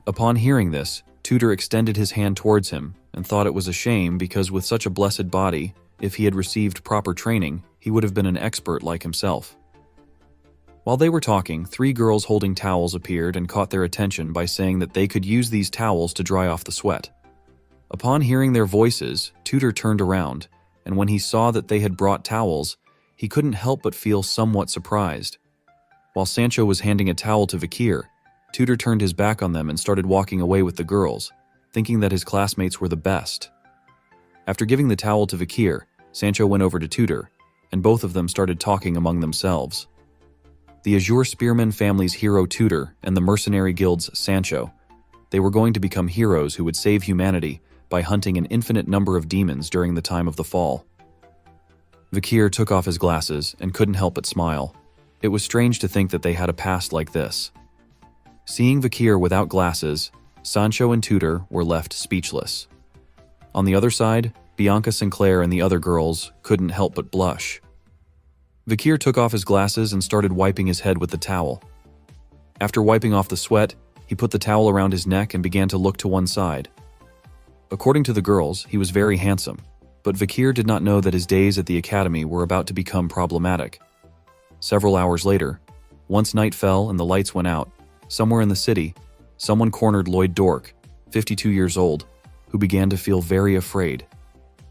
Upon hearing this, Tutor extended his hand towards him and thought it was a shame because with such a blessed body, if he had received proper training, he would have been an expert like himself. While they were talking, 3 girls holding towels appeared and caught their attention by saying that they could use these towels to dry off the sweat. Upon hearing their voices, Tutor turned around, and when he saw that they had brought towels, he couldn't help but feel somewhat surprised. While Sancho was handing a towel to Vikir, Tutor turned his back on them and started walking away with the girls, thinking that his classmates were the best. After giving the towel to Vikir, Sancho went over to Tutor, and both of them started talking among themselves. The Azure Spearman family's hero Tutor and the mercenary guild's Sancho, they were going to become heroes who would save humanity by hunting an infinite number of demons during the time of the fall. Vikir took off his glasses and couldn't help but smile. It was strange to think that they had a past like this. Seeing Vikir without glasses, Sancho and Tutor were left speechless. On the other side, Bianca Sinclair and the other girls couldn't help but blush. Vikir took off his glasses and started wiping his head with the towel. After wiping off the sweat, he put the towel around his neck and began to look to one side. According to the girls, he was very handsome, but Vikir did not know that his days at the academy were about to become problematic. Several hours later, once night fell and the lights went out, somewhere in the city, someone cornered Lloyd Dork, 52 years old, who began to feel very afraid.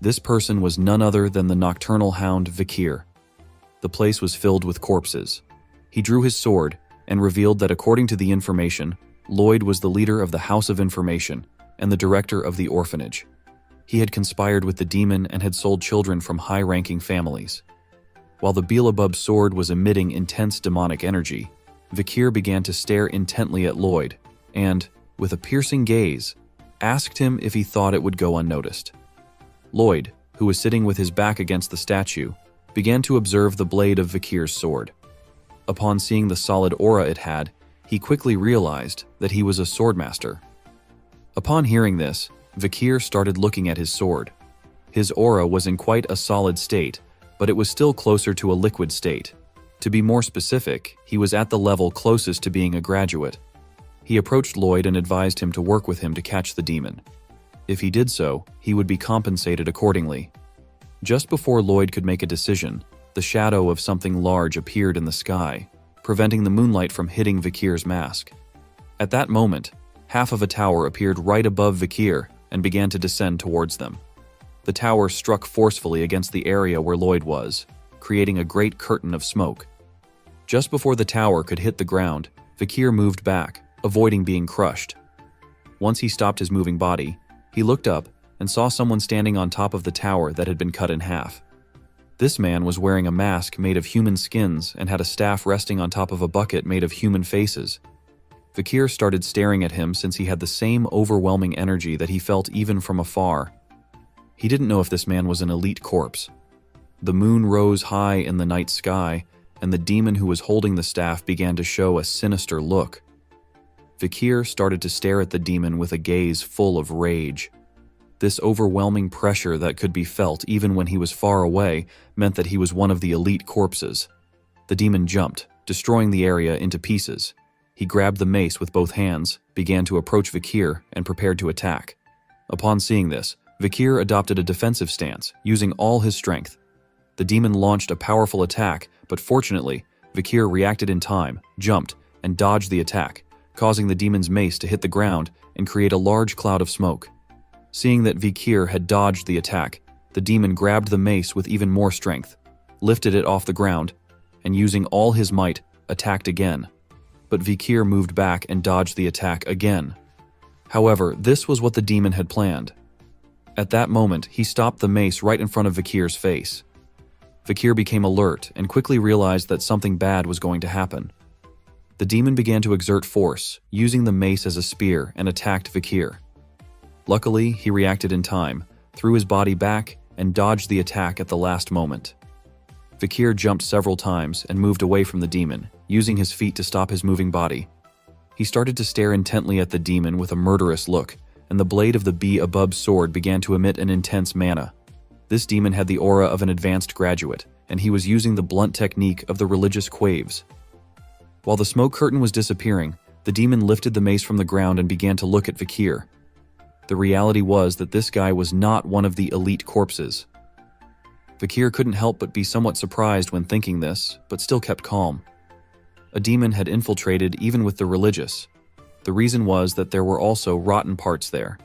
This person was none other than the nocturnal hound Vikir. The place was filled with corpses. He drew his sword and revealed that according to the information, Lloyd was the leader of the House of Information and the director of the orphanage. He had conspired with the demon and had sold children from high-ranking families. While the Beelzebub's sword was emitting intense demonic energy, Vikir began to stare intently at Lloyd and, with a piercing gaze, asked him if he thought it would go unnoticed. Lloyd, who was sitting with his back against the statue, began to observe the blade of Vikir's sword. Upon seeing the solid aura it had, he quickly realized that he was a swordmaster. Upon hearing this, Vikir started looking at his sword. His aura was in quite a solid state, but it was still closer to a liquid state. To be more specific, he was at the level closest to being a graduate. He approached Lloyd and advised him to work with him to catch the demon. If he did so, he would be compensated accordingly. Just before Lloyd could make a decision, the shadow of something large appeared in the sky, preventing the moonlight from hitting Vikir's mask. At that moment, half of a tower appeared right above Vikir and began to descend towards them. The tower struck forcefully against the area where Lloyd was, creating a great curtain of smoke. Just before the tower could hit the ground, Vikir moved back, avoiding being crushed. Once he stopped his moving body, he looked up and saw someone standing on top of the tower that had been cut in half. This man was wearing a mask made of human skins and had a staff resting on top of a bucket made of human faces. Vikir started staring at him since he had the same overwhelming energy that he felt even from afar. He didn't know if this man was an elite corpse. The moon rose high in the night sky, and the demon who was holding the staff began to show a sinister look. Vikir started to stare at the demon with a gaze full of rage. This overwhelming pressure that could be felt even when he was far away meant that he was one of the elite corpses. The demon jumped, destroying the area into pieces. He grabbed the mace with both hands, began to approach Vikir, and prepared to attack. Upon seeing this, Vikir adopted a defensive stance, using all his strength. The demon launched a powerful attack, but fortunately, Vikir reacted in time, jumped, and dodged the attack, causing the demon's mace to hit the ground and create a large cloud of smoke. Seeing that Vikir had dodged the attack, the demon grabbed the mace with even more strength, lifted it off the ground, and using all his might, attacked again. But Vikir moved back and dodged the attack again. However, this was what the demon had planned. At that moment, he stopped the mace right in front of Vikir's face. Vikir became alert and quickly realized that something bad was going to happen. The demon began to exert force, using the mace as a spear, and attacked Vikir. Luckily, he reacted in time, threw his body back, and dodged the attack at the last moment. Vikir jumped several times and moved away from the demon, using his feet to stop his moving body. He started to stare intently at the demon with a murderous look, and the blade of the Beelzebub's sword began to emit an intense mana. This demon had the aura of an advanced graduate, and he was using the blunt technique of the religious quaves. While the smoke curtain was disappearing, the demon lifted the mace from the ground and began to look at Vikir. The reality was that this guy was not one of the elite corpses. Vikir couldn't help but be somewhat surprised when thinking this, but still kept calm. A demon had infiltrated even with the religious. The reason was that there were also rotten parts there.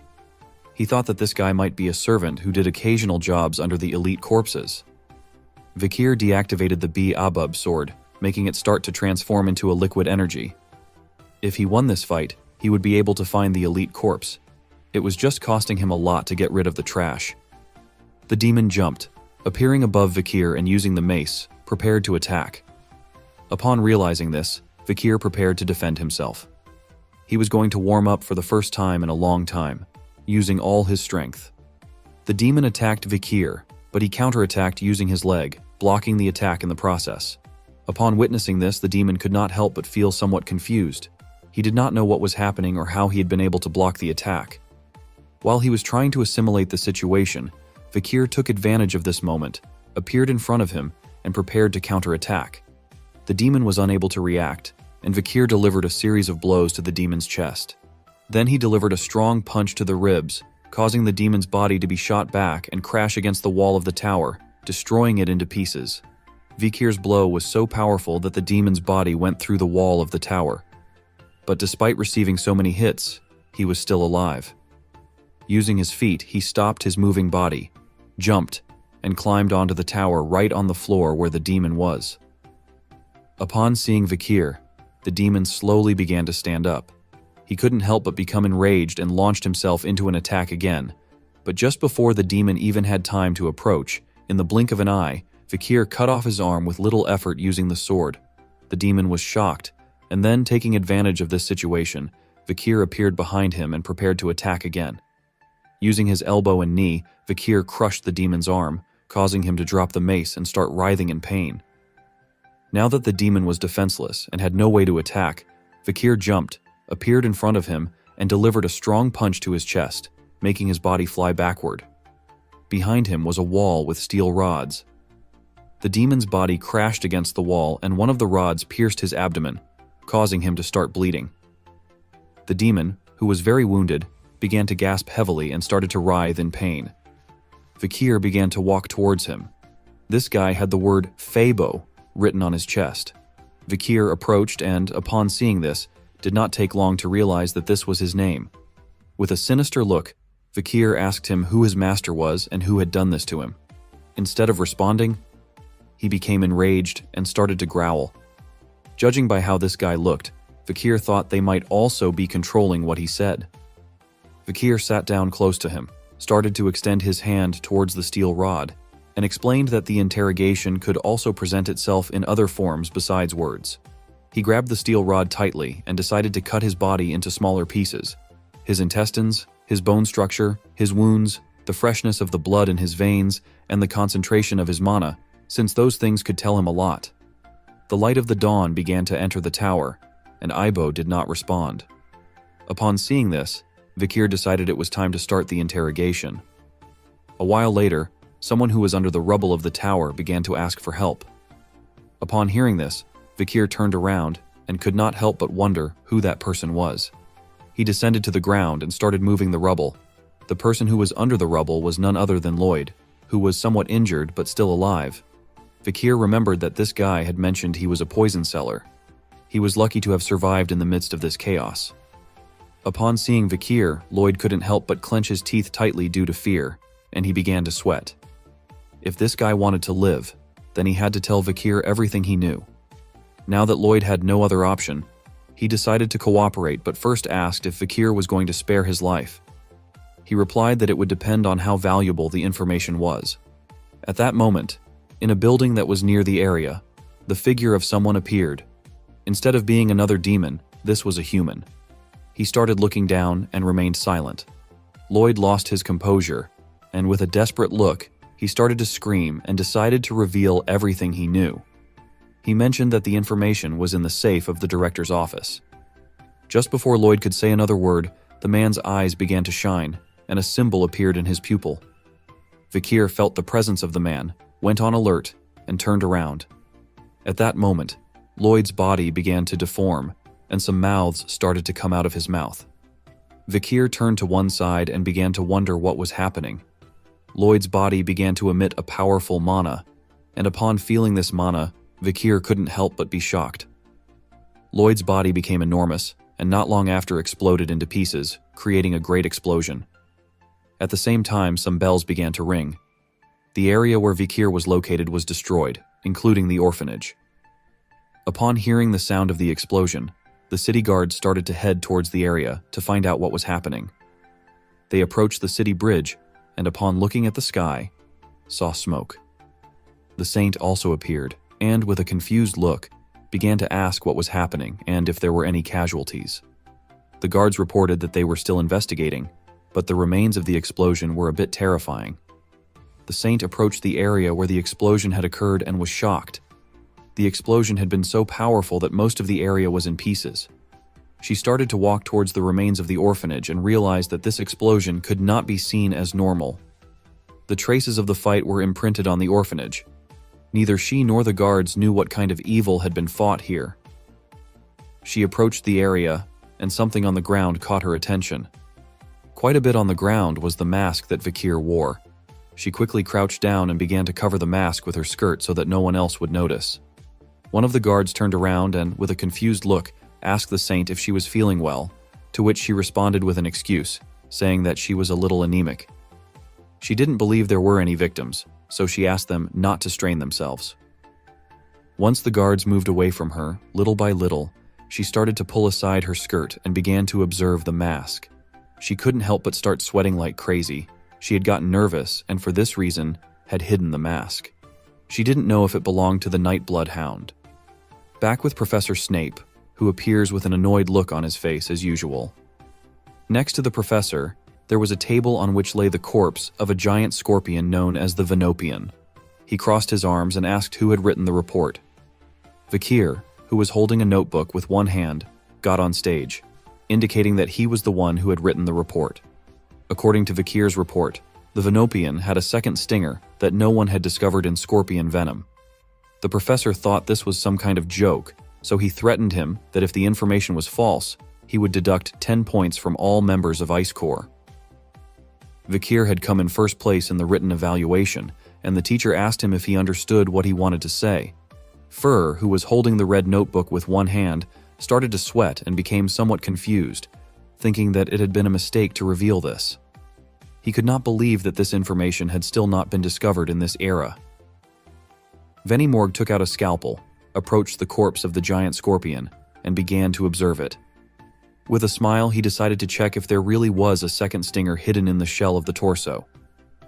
He thought that this guy might be a servant who did occasional jobs under the elite corpses. Vikir deactivated the Beelzebub's sword, making it start to transform into a liquid energy. If he won this fight, he would be able to find the elite corpse. It was just costing him a lot to get rid of the trash. The demon jumped, appearing above Vikir and using the mace, prepared to attack. Upon realizing this, Vikir prepared to defend himself. He was going to warm up for the first time in a long time, using all his strength. The demon attacked Vikir, but he counterattacked using his leg, blocking the attack in the process. Upon witnessing this, the demon could not help but feel somewhat confused. He did not know what was happening or how he had been able to block the attack. While he was trying to assimilate the situation, Vikir took advantage of this moment, appeared in front of him, and prepared to counterattack. The demon was unable to react, and Vikir delivered a series of blows to the demon's chest. Then he delivered a strong punch to the ribs, causing the demon's body to be shot back and crash against the wall of the tower, destroying it into pieces. Vikir's blow was so powerful that the demon's body went through the wall of the tower. But despite receiving so many hits, he was still alive. Using his feet, he stopped his moving body, jumped, and climbed onto the tower right on the floor where the demon was. Upon seeing Vikir, the demon slowly began to stand up. He couldn't help but become enraged and launched himself into an attack again. But just before the demon even had time to approach, in the blink of an eye, Vikir cut off his arm with little effort using the sword. The demon was shocked, and then, taking advantage of this situation, Vikir appeared behind him and prepared to attack again. Using his elbow and knee, Vikir crushed the demon's arm, causing him to drop the mace and start writhing in pain. Now that the demon was defenseless and had no way to attack, Vikir jumped, appeared in front of him, and delivered a strong punch to his chest, making his body fly backward. Behind him was a wall with steel rods. The demon's body crashed against the wall, and one of the rods pierced his abdomen, causing him to start bleeding. The demon, who was very wounded, began to gasp heavily and started to writhe in pain. Vikir began to walk towards him. This guy had the word Fabo written on his chest. Vikir approached and, upon seeing this, did not take long to realize that this was his name. With a sinister look, Vikir asked him who his master was and who had done this to him. Instead of responding, he became enraged and started to growl. Judging by how this guy looked, Vikir thought they might also be controlling what he said. Vikir sat down close to him, started to extend his hand towards the steel rod, and explained that the interrogation could also present itself in other forms besides words. He grabbed the steel rod tightly and decided to cut his body into smaller pieces. His intestines, his bone structure, his wounds, the freshness of the blood in his veins, and the concentration of his mana, since those things could tell him a lot. The light of the dawn began to enter the tower, and Aibo did not respond. Upon seeing this, Vikir decided it was time to start the interrogation. A while later, someone who was under the rubble of the tower began to ask for help. Upon hearing this, Vikir turned around and could not help but wonder who that person was. He descended to the ground and started moving the rubble. The person who was under the rubble was none other than Lloyd, who was somewhat injured but still alive. Vakir remembered that this guy had mentioned he was a poison seller. He was lucky to have survived in the midst of this chaos. Upon seeing Vakir, Lloyd couldn't help but clench his teeth tightly due to fear, and he began to sweat. If this guy wanted to live, then he had to tell Vakir everything he knew. Now that Lloyd had no other option, he decided to cooperate but first asked if Vakir was going to spare his life. He replied that it would depend on how valuable the information was. At that moment, in a building that was near the area, the figure of someone appeared. Instead of being another demon, this was a human. He started looking down and remained silent. Lloyd lost his composure, and with a desperate look, he started to scream and decided to reveal everything he knew. He mentioned that the information was in the safe of the director's office. Just before Lloyd could say another word, the man's eyes began to shine, and a symbol appeared in his pupil. Vakir felt the presence of the man, went on alert, and turned around. At that moment, Lloyd's body began to deform, and some mouths started to come out of his mouth. Vakir turned to one side and began to wonder what was happening. Lloyd's body began to emit a powerful mana, and upon feeling this mana, Vakir couldn't help but be shocked. Lloyd's body became enormous, and not long after exploded into pieces, creating a great explosion. At the same time, some bells began to ring. The area where Vakir was located was destroyed, including the orphanage. Upon hearing the sound of the explosion, the city guards started to head towards the area to find out what was happening. They approached the city bridge, and upon looking at the sky, saw smoke. The saint also appeared, and with a confused look, began to ask what was happening and if there were any casualties. The guards reported that they were still investigating, but the remains of the explosion were a bit terrifying. The saint approached the area where the explosion had occurred and was shocked. The explosion had been so powerful that most of the area was in pieces. She started to walk towards the remains of the orphanage and realized that this explosion could not be seen as normal. The traces of the fight were imprinted on the orphanage. Neither she nor the guards knew what kind of evil had been fought here. She approached the area, and something on the ground caught her attention. Quite a bit on the ground was the mask that Vakir wore. She quickly crouched down and began to cover the mask with her skirt so that no one else would notice. One of the guards turned around and, with a confused look, asked the saint if she was feeling well, to which she responded with an excuse, saying that she was a little anemic. She didn't believe there were any victims, so she asked them not to strain themselves. Once the guards moved away from her, little by little, she started to pull aside her skirt and began to observe the mask. She couldn't help but start sweating like crazy. She had gotten nervous and for this reason had hidden the mask. She didn't know if it belonged to the Nightblood Hound. Back with Professor Snape, who appears with an annoyed look on his face as usual. Next to the professor, there was a table on which lay the corpse of a giant scorpion known as the Venopian. He crossed his arms and asked who had written the report. Vakir, who was holding a notebook with one hand, got on stage, indicating that he was the one who had written the report. According to Vakir's report, the Venopian had a second stinger that no one had discovered in scorpion venom. The professor thought this was some kind of joke, so he threatened him that if the information was false, he would deduct 10 points from all members of Ice Corps. Vakir had come in first place in the written evaluation, and the teacher asked him if he understood what he wanted to say. Fur, who was holding the red notebook with one hand, started to sweat and became somewhat confused, thinking that it had been a mistake to reveal this. He could not believe that this information had still not been discovered in this era. Venimorg took out a scalpel, approached the corpse of the giant scorpion, and began to observe it. With a smile, he decided to check if there really was a second stinger hidden in the shell of the torso.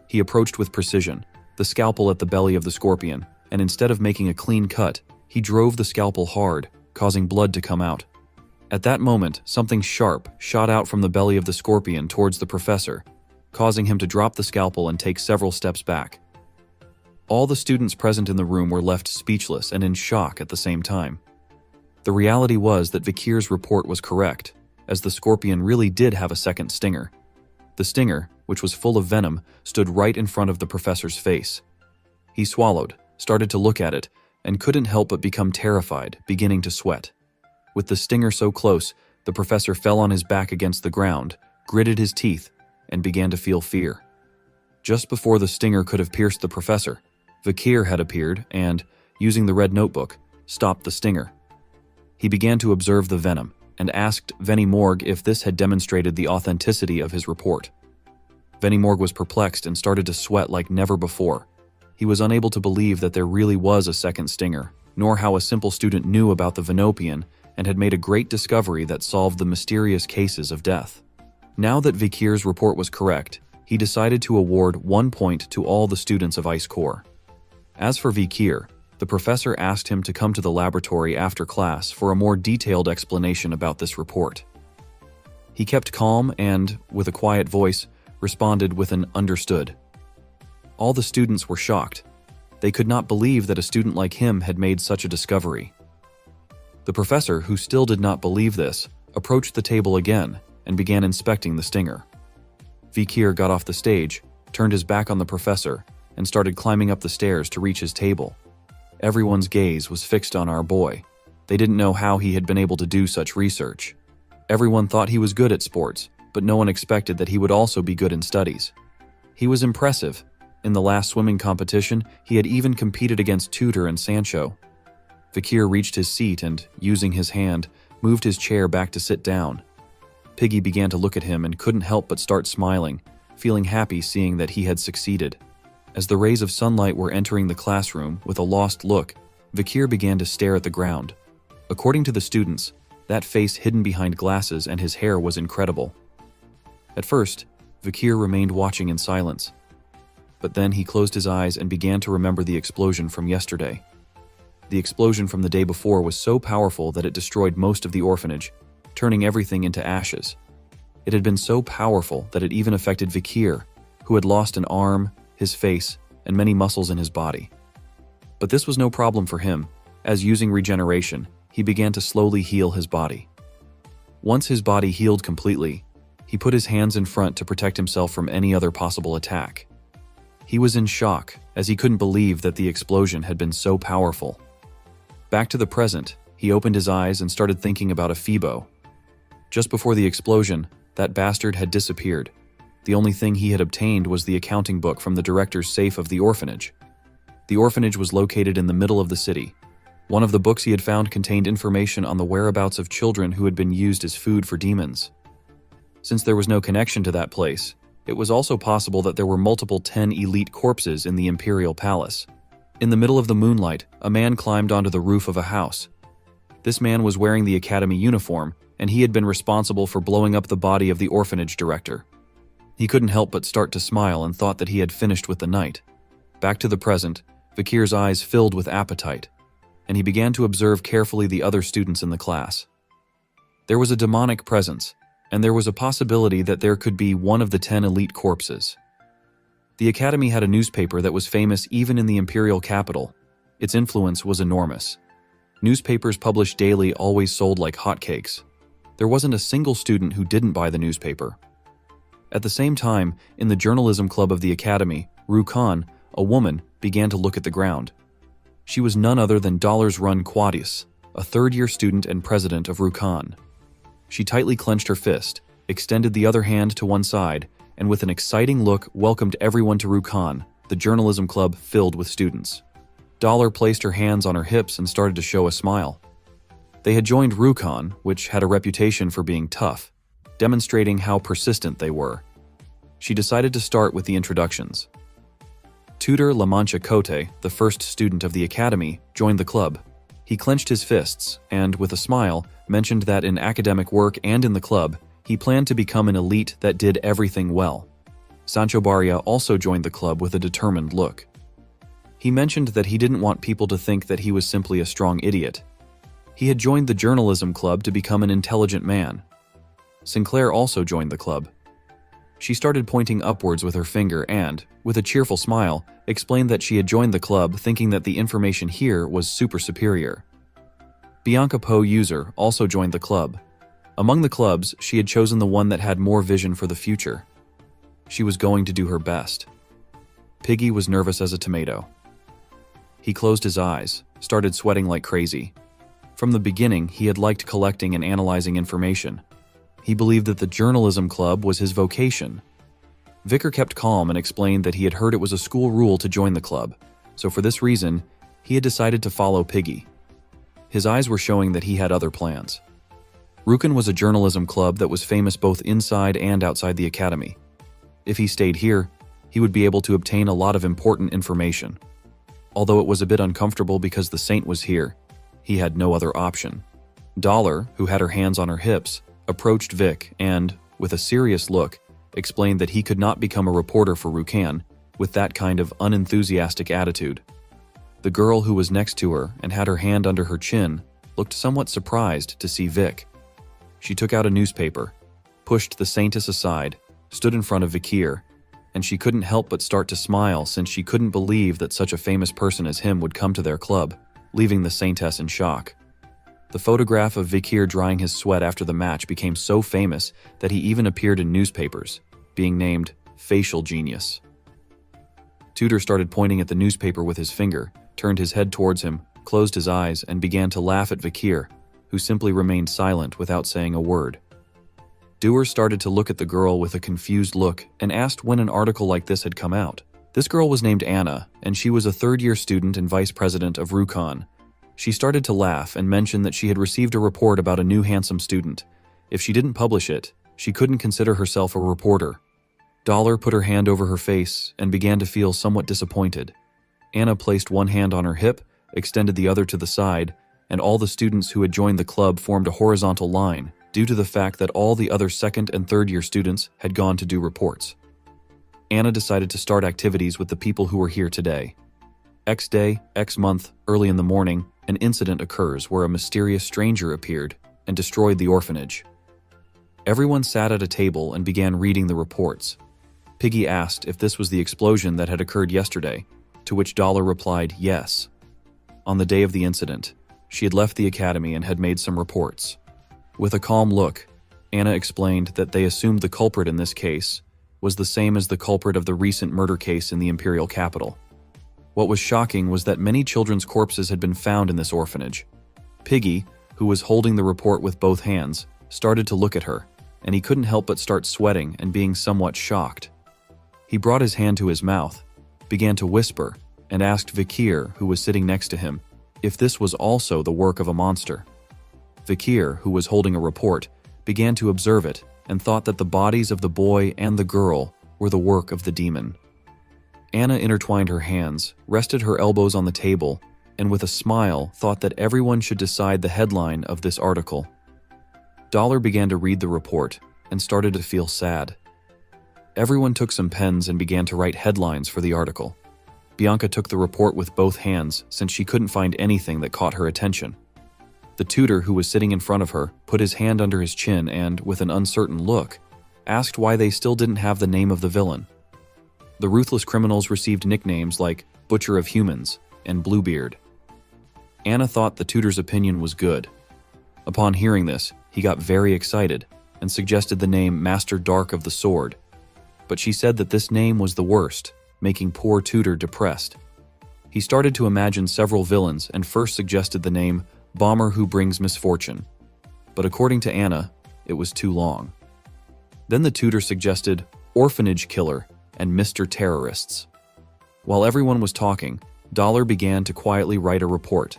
He approached with precision, the scalpel at the belly of the scorpion, and instead of making a clean cut, he drove the scalpel hard, causing blood to come out. At that moment, something sharp shot out from the belly of the scorpion towards the professor, causing him to drop the scalpel and take several steps back. All the students present in the room were left speechless and in shock at the same time. The reality was that Vakir's report was correct, as the scorpion really did have a second stinger. The stinger, which was full of venom, stood right in front of the professor's face. He swallowed, started to look at it, and couldn't help but become terrified, beginning to sweat. With the stinger so close, the professor fell on his back against the ground, gritted his teeth, and began to feel fear. Just before the stinger could have pierced the professor, Vakir had appeared and, using the red notebook, stopped the stinger. He began to observe the venom and asked Venimorg if this had demonstrated the authenticity of his report. Venimorg was perplexed and started to sweat like never before. He was unable to believe that there really was a second stinger, nor how a simple student knew about the Venopian and had made a great discovery that solved the mysterious cases of death. Now that Vakir's report was correct, he decided to award 1 point to all the students of Ice Corps. As for Vakir, the professor asked him to come to the laboratory after class for a more detailed explanation about this report. He kept calm and, with a quiet voice, responded with an "understood." All the students were shocked. They could not believe that a student like him had made such a discovery. The professor, who still did not believe this, approached the table again and began inspecting the stinger. Vakir got off the stage, turned his back on the professor, and started climbing up the stairs to reach his table. Everyone's gaze was fixed on our boy. They didn't know how he had been able to do such research. Everyone thought he was good at sports, but no one expected that he would also be good in studies. He was impressive. In the last swimming competition, he had even competed against Tudor and Sancho. Vakir reached his seat and, using his hand, moved his chair back to sit down. Piggy began to look at him and couldn't help but start smiling, feeling happy seeing that he had succeeded. As the rays of sunlight were entering the classroom with a lost look, Vakir began to stare at the ground. According to the students, that face hidden behind glasses and his hair was incredible. At first, Vakir remained watching in silence. But then he closed his eyes and began to remember the explosion from yesterday. The explosion from the day before was so powerful that it destroyed most of the orphanage, turning everything into ashes. It had been so powerful that it even affected Vakir, who had lost an arm, his face, and many muscles in his body. But this was no problem for him, as using regeneration, he began to slowly heal his body. Once his body healed completely, he put his hands in front to protect himself from any other possible attack. He was in shock, as he couldn't believe that the explosion had been so powerful. Back to the present, he opened his eyes and started thinking about Ephibo. Just before the explosion, that bastard had disappeared. The only thing he had obtained was the accounting book from the director's safe of the orphanage. The orphanage was located in the middle of the city. One of the books he had found contained information on the whereabouts of children who had been used as food for demons. Since there was no connection to that place, it was also possible that there were multiple 10 elite corpses in the Imperial Palace. In the middle of the moonlight, a man climbed onto the roof of a house. This man was wearing the academy uniform, and he had been responsible for blowing up the body of the orphanage director. He couldn't help but start to smile and thought that he had finished with the night. Back to the present, Vakir's eyes filled with appetite, and he began to observe carefully the other students in the class. There was a demonic presence, and there was a possibility that there could be one of the 10 elite corpses. The academy had a newspaper that was famous even in the imperial capital. Its influence was enormous. Newspapers published daily always sold like hotcakes. There wasn't a single student who didn't buy the newspaper. At the same time, in the journalism club of the academy, Rukan, a woman, began to look at the ground. She was none other than Run Quadius, a third-year student and president of Rukan. She tightly clenched her fist, extended the other hand to one side, and with an exciting look welcomed everyone to Rukan, the journalism club filled with students. Dollar placed her hands on her hips and started to show a smile. They had joined Rukan, which had a reputation for being tough, demonstrating how persistent they were. She decided to start with the introductions. Tutor La Mancha Cote, the first student of the academy, joined the club. He clenched his fists and, with a smile, mentioned that in academic work and in the club, he planned to become an elite that did everything well. Sancho Barria also joined the club with a determined look. He mentioned that he didn't want people to think that he was simply a strong idiot. He had joined the journalism club to become an intelligent man. Sinclair also joined the club. She started pointing upwards with her finger and, with a cheerful smile, explained that she had joined the club thinking that the information here was super superior. Bianca Poe User also joined the club. Among the clubs, she had chosen the one that had more vision for the future. She was going to do her best. Piggy was nervous as a tomato. He closed his eyes, started sweating like crazy. From the beginning, he had liked collecting and analyzing information. He believed that the journalism club was his vocation. Vicar kept calm and explained that he had heard it was a school rule to join the club, so for this reason, he had decided to follow Piggy. His eyes were showing that he had other plans. Rukan was a journalism club that was famous both inside and outside the academy. If he stayed here, he would be able to obtain a lot of important information. Although it was a bit uncomfortable because the saint was here, he had no other option. Dollar, who had her hands on her hips, approached Vic and, with a serious look, explained that he could not become a reporter for Rukan with that kind of unenthusiastic attitude. The girl who was next to her and had her hand under her chin looked somewhat surprised to see Vic. She took out a newspaper, pushed the saintess aside, stood in front of Vikir, and she couldn't help but start to smile since she couldn't believe that such a famous person as him would come to their club, leaving the saintess in shock. The photograph of Vikir drying his sweat after the match became so famous that he even appeared in newspapers, being named Facial Genius. Tutor started pointing at the newspaper with his finger, turned his head towards him, closed his eyes, and began to laugh at Vikir, who simply remained silent without saying a word. Doer started to look at the girl with a confused look and asked when an article like this had come out. This girl was named Anna, and she was a third-year student and vice president of Rukan. She started to laugh and mentioned that she had received a report about a new handsome student. If she didn't publish it, she couldn't consider herself a reporter. Dollar put her hand over her face and began to feel somewhat disappointed. Anna placed one hand on her hip, extended the other to the side, and all the students who had joined the club formed a horizontal line due to the fact that all the other second and third-year students had gone to do reports. Anna decided to start activities with the people who were here today. X day, X month, early in the morning, an incident occurs where a mysterious stranger appeared and destroyed the orphanage. Everyone sat at a table and began reading the reports. Piggy asked if this was the explosion that had occurred yesterday, to which Dollar replied yes. On the day of the incident, she had left the academy and had made some reports. With a calm look, Anna explained that they assumed the culprit in this case was the same as the culprit of the recent murder case in the imperial capital. What was shocking was that many children's corpses had been found in this orphanage. Piggy, who was holding the report with both hands, started to look at her, and he couldn't help but start sweating and being somewhat shocked. He brought his hand to his mouth, began to whisper, and asked Vikir, who was sitting next to him, if this was also the work of a monster. Vikir, who was holding a report, began to observe it and thought that the bodies of the boy and the girl were the work of the demon. Anna intertwined her hands, rested her elbows on the table, and with a smile thought that everyone should decide the headline of this article. Dollar began to read the report and started to feel sad. Everyone took some pens and began to write headlines for the article. Bianca took the report with both hands since she couldn't find anything that caught her attention. The tutor, who was sitting in front of her, put his hand under his chin and, with an uncertain look, asked why they still didn't have the name of the villain. The ruthless criminals received nicknames like Butcher of Humans and Bluebeard. Anna thought the tutor's opinion was good. Upon hearing this, he got very excited and suggested the name Master Dark of the Sword. But she said that this name was the worst, making poor tutor depressed. He started to imagine several villains and first suggested the name Bomber Who Brings Misfortune. But according to Anna, it was too long. Then the tutor suggested Orphanage Killer and Mr. Terrorists. While everyone was talking, Dollar began to quietly write a report.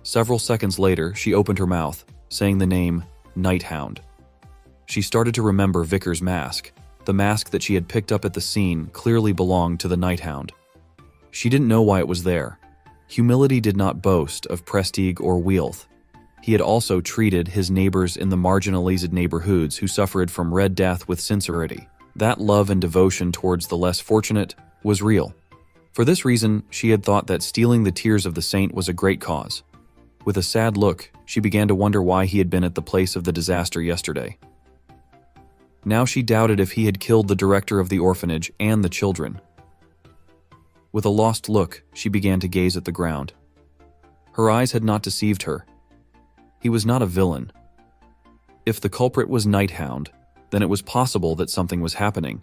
Several seconds later, she opened her mouth, saying the name Night Hound. She started to remember Vicar's mask. The mask that she had picked up at the scene clearly belonged to the Night Hound. She didn't know why it was there. Humility did not boast of prestige or wealth. He had also treated his neighbors in the marginalized neighborhoods who suffered from Red Death with sincerity. That love and devotion towards the less fortunate was real. For this reason, she had thought that stealing the tears of the saint was a great cause. With a sad look, she began to wonder why he had been at the place of the disaster yesterday. Now she doubted if he had killed the director of the orphanage and the children. With a lost look, she began to gaze at the ground. Her eyes had not deceived her. He was not a villain. If the culprit was Night Hound, then it was possible that something was happening.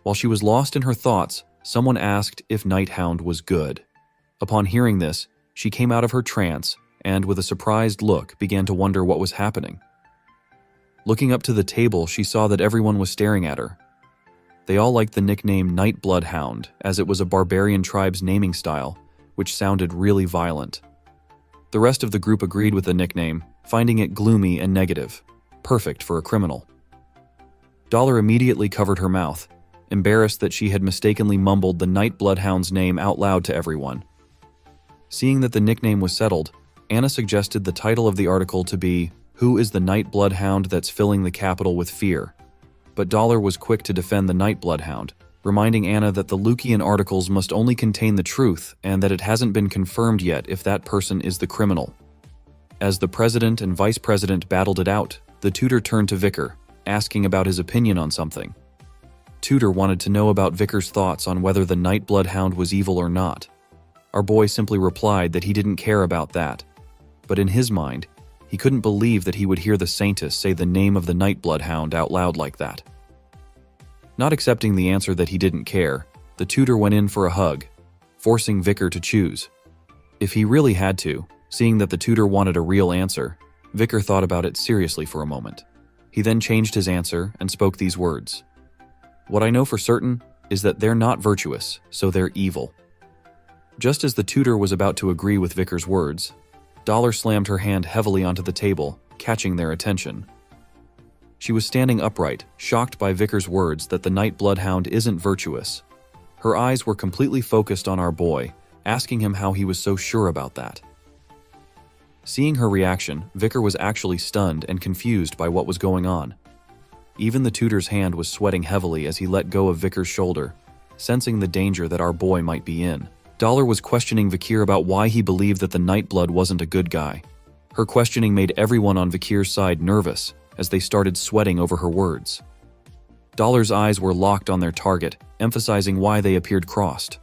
While she was lost in her thoughts, someone asked if Night Hound was good. Upon hearing this, she came out of her trance and, with a surprised look, began to wonder what was happening. Looking up to the table, she saw that everyone was staring at her. They all liked the nickname Nightblood Hound, as it was a barbarian tribe's naming style, which sounded really violent. The rest of the group agreed with the nickname, finding it gloomy and negative, perfect for a criminal. Dollar immediately covered her mouth, embarrassed that she had mistakenly mumbled the Nightblood Hound's name out loud to everyone. Seeing that the nickname was settled, Anna suggested the title of the article to be, "Who is the Nightblood Hound that's filling the capital with fear?" But Dollar was quick to defend the Nightblood Hound, reminding Anna that the Lucian articles must only contain the truth and that it hasn't been confirmed yet if that person is the criminal. As the president and vice president battled it out, the tutor turned to Vicar, asking about his opinion on something. Tutor wanted to know about Vicar's thoughts on whether the Nightblood Hound was evil or not. Our boy simply replied that he didn't care about that, but in his mind, he couldn't believe that he would hear the Saintess say the name of the Nightblood Hound out loud like that. Not accepting the answer that he didn't care, the tutor went in for a hug, forcing Vicar to choose. If he really had to, seeing that the tutor wanted a real answer, Vicar thought about it seriously for a moment. He then changed his answer and spoke these words. "What I know for certain is that they're not virtuous, so they're evil." Just as the tutor was about to agree with Vicar's words, Dollar slammed her hand heavily onto the table, catching their attention. She was standing upright, shocked by Vicar's words that the Nightblood Hound isn't virtuous. Her eyes were completely focused on our boy, asking him how he was so sure about that. Seeing her reaction, Vicar was actually stunned and confused by what was going on. Even the tutor's hand was sweating heavily as he let go of Vicar's shoulder, sensing the danger that our boy might be in. Dollar was questioning Vicar about why he believed that the Nightblood wasn't a good guy. Her questioning made everyone on Vicar's side nervous as they started sweating over her words. Dollar's eyes were locked on their target, emphasizing why they appeared crossed.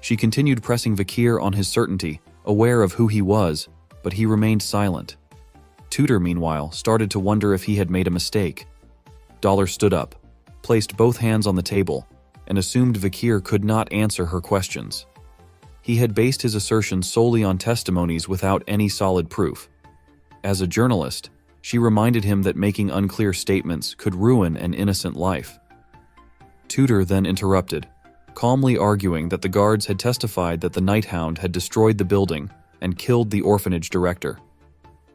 She continued pressing Vicar on his certainty, aware of who he was, but he remained silent. Tutor, meanwhile, started to wonder if he had made a mistake. Dollar stood up, placed both hands on the table, and assumed Vicar could not answer her questions. He had based his assertion solely on testimonies without any solid proof. As a journalist, she reminded him that making unclear statements could ruin an innocent life. Tutor then interrupted, calmly arguing that the guards had testified that the Nighthound had destroyed the building and killed the orphanage director.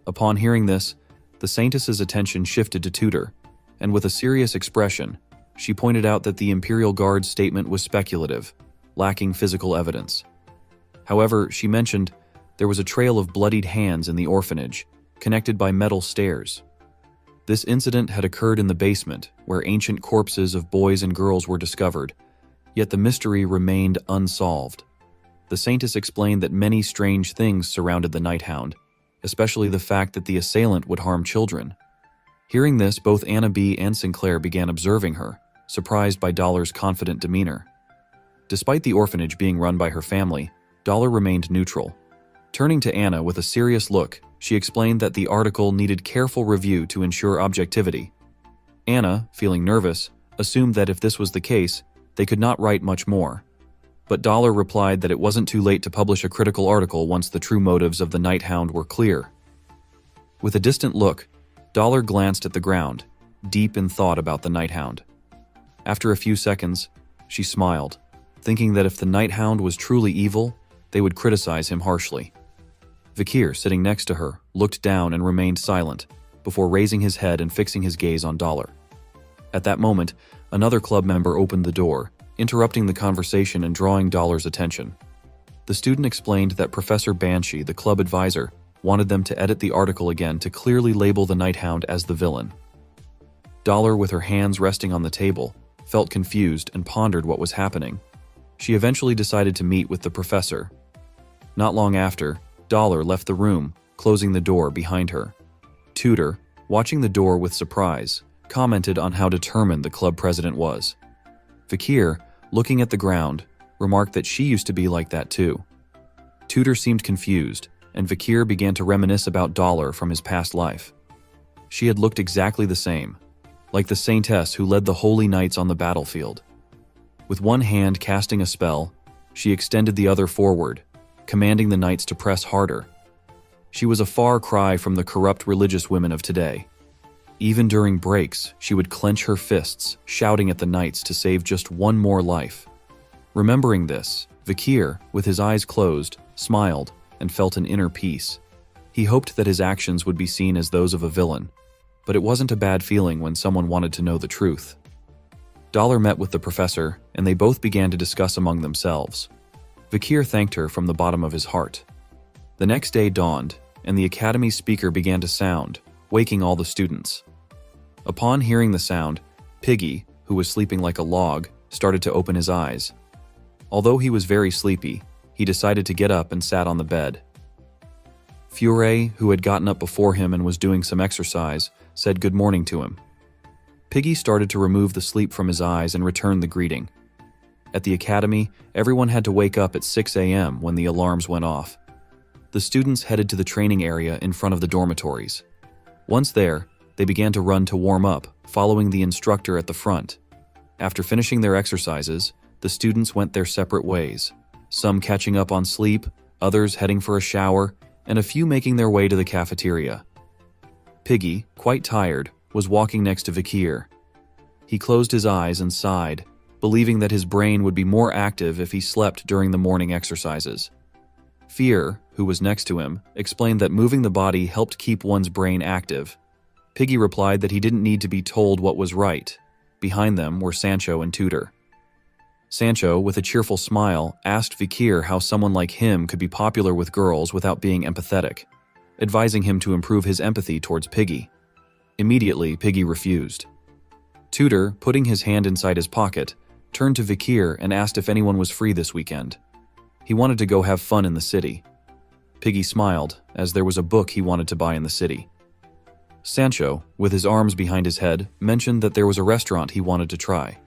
Upon hearing this, the Saintess's attention shifted to Tutor, and with a serious expression, she pointed out that the Imperial Guard's statement was speculative, lacking physical evidence. However, she mentioned there was a trail of bloodied hands in the orphanage, connected by metal stairs. This incident had occurred in the basement, where ancient corpses of boys and girls were discovered, yet the mystery remained unsolved. The Saintess explained that many strange things surrounded the Nighthound, especially the fact that the assailant would harm children. Hearing this, both Anna B. and Sinclair began observing her, surprised by Dollar's confident demeanor. Despite the orphanage being run by her family, Dollar remained neutral. Turning to Anna with a serious look, she explained that the article needed careful review to ensure objectivity. Anna, feeling nervous, assumed that if this was the case, they could not write much more. But Dollar replied that it wasn't too late to publish a critical article once the true motives of the Nighthound were clear. With a distant look, Dollar glanced at the ground, deep in thought about the Nighthound. After a few seconds, she smiled, thinking that if the Nighthound was truly evil, they would criticize him harshly. Vicar, sitting next to her, looked down and remained silent, before raising his head and fixing his gaze on Dollar. At that moment, another club member opened the door, interrupting the conversation and drawing Dollar's attention. The student explained that Professor Banshee, the club advisor, wanted them to edit the article again to clearly label the Nighthound as the villain. Dollar, with her hands resting on the table, felt confused and pondered what was happening. She eventually decided to meet with the professor. Not long after, Dollar left the room, closing the door behind her. Tutor, watching the door with surprise, commented on how determined the club president was. Vicar, looking at the ground, remarked that she used to be like that too. Tutor seemed confused, and Vicar began to reminisce about Dollar from his past life. She had looked exactly the same, like the saintess who led the holy knights on the battlefield. With one hand casting a spell, she extended the other forward, commanding the knights to press harder. She was a far cry from the corrupt religious women of today. Even during breaks, she would clench her fists, shouting at the knights to save just one more life. Remembering this, Vikir, with his eyes closed, smiled and felt an inner peace. He hoped that his actions would be seen as those of a villain, but it wasn't a bad feeling when someone wanted to know the truth. Dollar met with the professor, and they both began to discuss among themselves. Vikir thanked her from the bottom of his heart. The next day dawned, and the academy's speaker began to sound, waking all the students. Upon hearing the sound, Piggy, who was sleeping like a log, started to open his eyes. Although he was very sleepy, he decided to get up and sat on the bed. Fure, who had gotten up before him and was doing some exercise, said good morning to him. Piggy started to remove the sleep from his eyes and returned the greeting. At the academy, everyone had to wake up at 6 a.m. when the alarms went off. The students headed to the training area in front of the dormitories. Once there, they began to run to warm up, following the instructor at the front. After finishing their exercises, the students went their separate ways, some catching up on sleep, others heading for a shower, and a few making their way to the cafeteria. Piggy, quite tired, was walking next to Vikir. He closed his eyes and sighed, believing that his brain would be more active if he slept during the morning exercises. Fear, who was next to him, explained that moving the body helped keep one's brain active. Piggy replied that he didn't need to be told what was right. Behind them were Sancho and Tutor. Sancho, with a cheerful smile, asked Vikir how someone like him could be popular with girls without being empathetic, advising him to improve his empathy towards Piggy. Immediately, Piggy refused. Tutor, putting his hand inside his pocket, turned to Vikir and asked if anyone was free this weekend. He wanted to go have fun in the city. Piggy smiled, as there was a book he wanted to buy in the city. Sancho, with his arms behind his head, mentioned that there was a restaurant he wanted to try.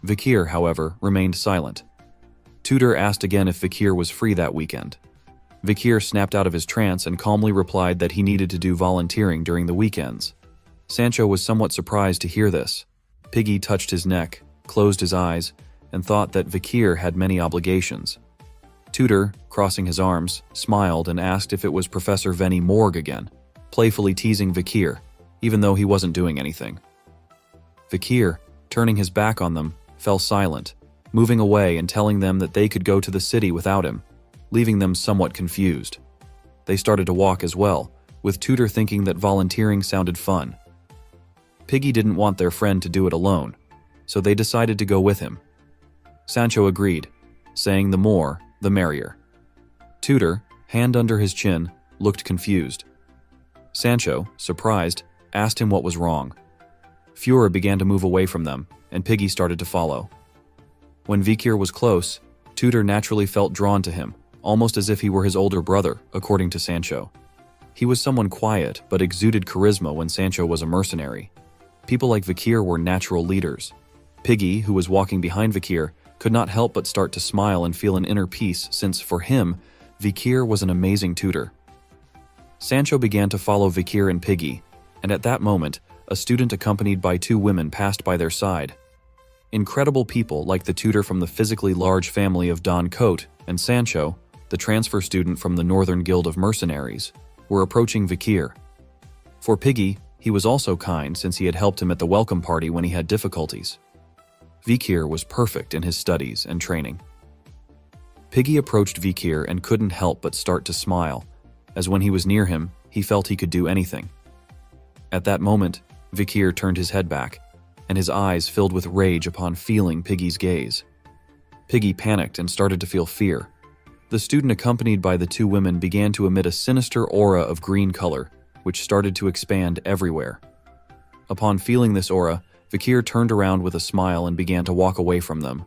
Vikir, however, remained silent. Tutor asked again if Vikir was free that weekend. Vikir snapped out of his trance and calmly replied that he needed to do volunteering during the weekends. Sancho was somewhat surprised to hear this. Piggy touched his neck, closed his eyes, and thought that Vikir had many obligations. Tutor, crossing his arms, smiled and asked if it was Professor Venny Morg again, playfully teasing Vikir, even though he wasn't doing anything. Vikir, turning his back on them, fell silent, moving away and telling them that they could go to the city without him, leaving them somewhat confused. They started to walk as well, with Tutor thinking that volunteering sounded fun. Piggy didn't want their friend to do it alone, so they decided to go with him. Sancho agreed, saying the more, the merrier. Tutor, hand under his chin, looked confused. Sancho, surprised, asked him what was wrong. Fura began to move away from them, and Piggy started to follow. When Vikir was close, Tutor naturally felt drawn to him, almost as if he were his older brother, according to Sancho. He was someone quiet, but exuded charisma when Sancho was a mercenary. People like Vikir were natural leaders. Piggy, who was walking behind Vikir, could not help but start to smile and feel an inner peace since, for him, Vikir was an amazing tutor. Sancho began to follow Vikir and Piggy, and at that moment, a student accompanied by two women passed by their side. Incredible people like the tutor from the physically large family of Don Cote and Sancho, the transfer student from the Northern Guild of Mercenaries, were approaching Vikir. For Piggy, he was also kind since he had helped him at the welcome party when he had difficulties. Vikir was perfect in his studies and training. Piggy approached Vikir and couldn't help but start to smile, as when he was near him, he felt he could do anything. At that moment, Vikir turned his head back, and his eyes filled with rage upon feeling Piggy's gaze. Piggy panicked and started to feel fear. The student accompanied by the two women began to emit a sinister aura of green color, which started to expand everywhere. Upon feeling this aura, Vikir turned around with a smile and began to walk away from them.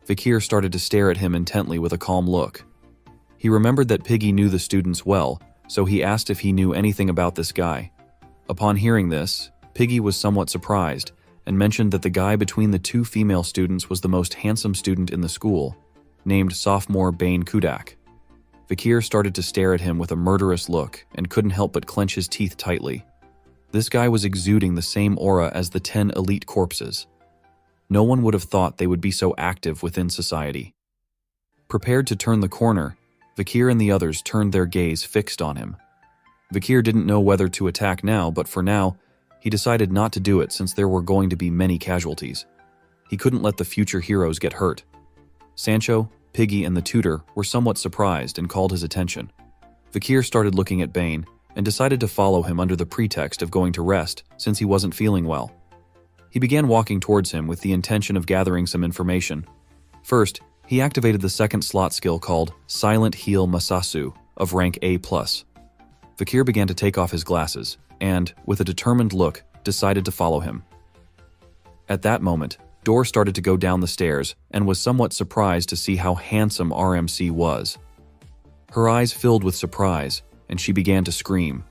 Vikir started to stare at him intently with a calm look. He remembered that Piggy knew the students well, so he asked if he knew anything about this guy. Upon hearing this, Piggy was somewhat surprised and mentioned that the guy between the two female students was the most handsome student in the school, named sophomore Bane Kudak. Vikir started to stare at him with a murderous look and couldn't help but clench his teeth tightly. This guy was exuding the same aura as the 10 elite corpses. No one would have thought they would be so active within society. Prepared to turn the corner, Vikir and the others turned their gaze fixed on him. Vikir didn't know whether to attack now, but for now, He decided not to do it since there were going to be many casualties. He couldn't let the future heroes get hurt. Sancho, Piggy, and the tutor were somewhat surprised and called his attention. Vikir started looking at Bane and decided to follow him under the pretext of going to rest since he wasn't feeling well. He began walking towards him with the intention of gathering some information. First, he activated the second slot skill called Silent Heal Masasu of rank A+. Vikir began to take off his glasses and, with a determined look, decided to follow him. At that moment, Dor started to go down the stairs and was somewhat surprised to see how handsome RMC was. Her eyes filled with surprise, and she began to scream.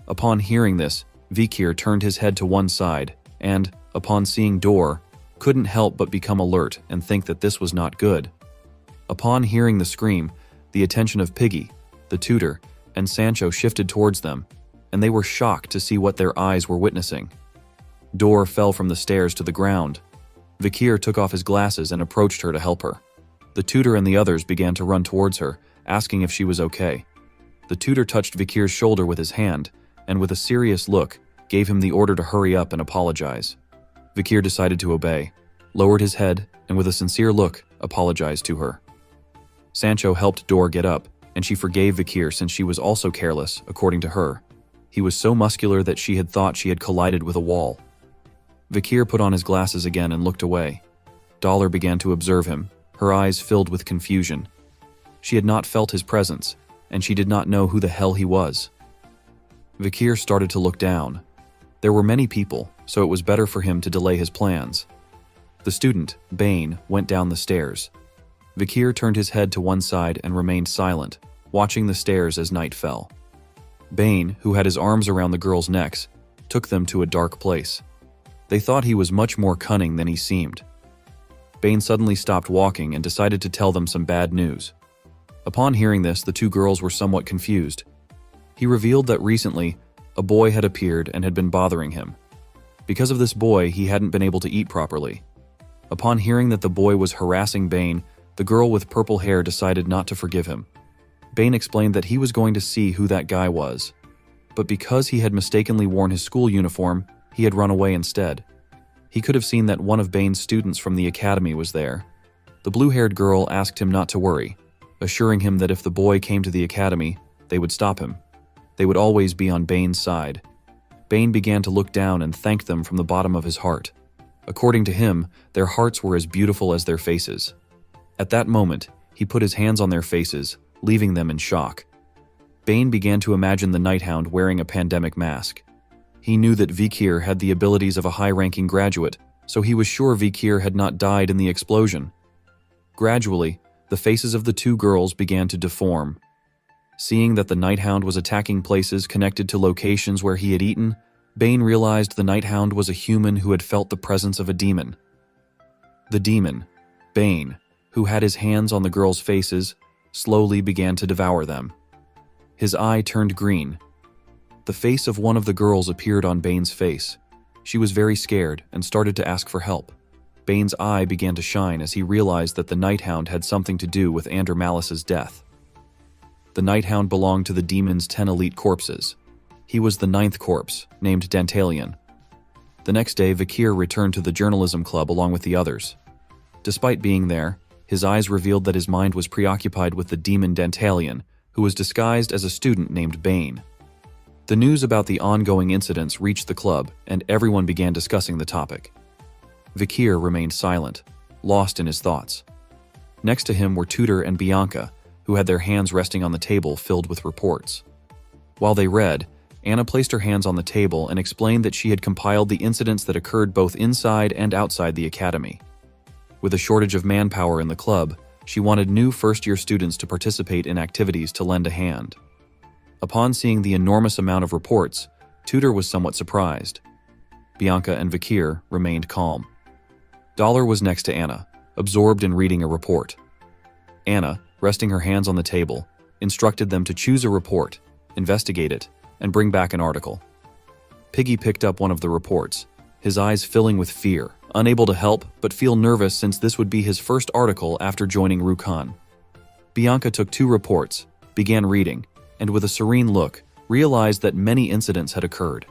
Upon hearing this, Vikir turned his head to one side and, upon seeing Dor, couldn't help but become alert and think that this was not good. Upon hearing the scream, the attention of Piggy, the tutor, and Sancho shifted towards them, and they were shocked to see what their eyes were witnessing. Dor fell from the stairs to the ground. Vikir took off his glasses and approached her to help her. The tutor and the others began to run towards her, asking if she was okay. The tutor touched Vikir's shoulder with his hand, and with a serious look, gave him the order to hurry up and apologize. Vikir decided to obey, lowered his head, and with a sincere look, apologized to her. Sancho helped Dor get up, and she forgave Vikir since she was also careless, according to her. He was so muscular that she had thought she had collided with a wall. Vikir put on his glasses again and looked away. Dollar began to observe him, her eyes filled with confusion. She had not felt his presence, and she did not know who the hell he was. Vikir started to look down. There were many people, so it was better for him to delay his plans. The student, Bane, went down the stairs. Vikir turned his head to one side and remained silent, watching the stairs as night fell. Bane, who had his arms around the girls' necks, took them to a dark place. They thought he was much more cunning than he seemed. Bane suddenly stopped walking and decided to tell them some bad news. Upon hearing this, the two girls were somewhat confused. He revealed that recently, a boy had appeared and had been bothering him. Because of this boy, he hadn't been able to eat properly. Upon hearing that the boy was harassing Bane, the girl with purple hair decided not to forgive him. Bane explained that he was going to see who that guy was. But because he had mistakenly worn his school uniform, he had run away instead. He could have seen that one of Bane's students from the academy was there. The blue-haired girl asked him not to worry, assuring him that if the boy came to the academy, they would stop him. They would always be on Bane's side. Bane began to look down and thanked them from the bottom of his heart. According to him, their hearts were as beautiful as their faces. At that moment, he put his hands on their faces, leaving them in shock. Bane began to imagine the Nighthound wearing a pandemic mask. He knew that Vikir had the abilities of a high-ranking graduate, so he was sure Vikir had not died in the explosion. Gradually, the faces of the two girls began to deform. Seeing that the Nighthound was attacking places connected to locations where he had eaten, Bane realized the Nighthound was a human who had felt the presence of a demon. The demon, Bane, who had his hands on the girls' faces, slowly began to devour them. His eye turned green. The face of one of the girls appeared on Bane's face. She was very scared and started to ask for help. Bane's eye began to shine as he realized that the Nighthound had something to do with Andrew Malice's death. The Nighthound belonged to the demon's 10 elite corpses. He was the 9th corpse, named Dantalion. The next day, Vikir returned to the journalism club along with the others. Despite being there, his eyes revealed that his mind was preoccupied with the demon Dantalion, who was disguised as a student named Bane. The news about the ongoing incidents reached the club, and everyone began discussing the topic. Vikir remained silent, lost in his thoughts. Next to him were Tutor and Bianca, who had their hands resting on the table filled with reports. While they read, Anna placed her hands on the table and explained that she had compiled the incidents that occurred both inside and outside the academy. With a shortage of manpower in the club, she wanted new first-year students to participate in activities to lend a hand. Upon seeing the enormous amount of reports, Tutor was somewhat surprised. Bianca and Vikir remained calm. Dollar was next to Anna, absorbed in reading a report. Anna, resting her hands on the table, instructed them to choose a report, investigate it, and bring back an article. Piggy picked up one of the reports, his eyes filling with fear, unable to help but feel nervous since this would be his first article after joining Rukan. Bianca took 2 reports, began reading, and with a serene look, realized that many incidents had occurred.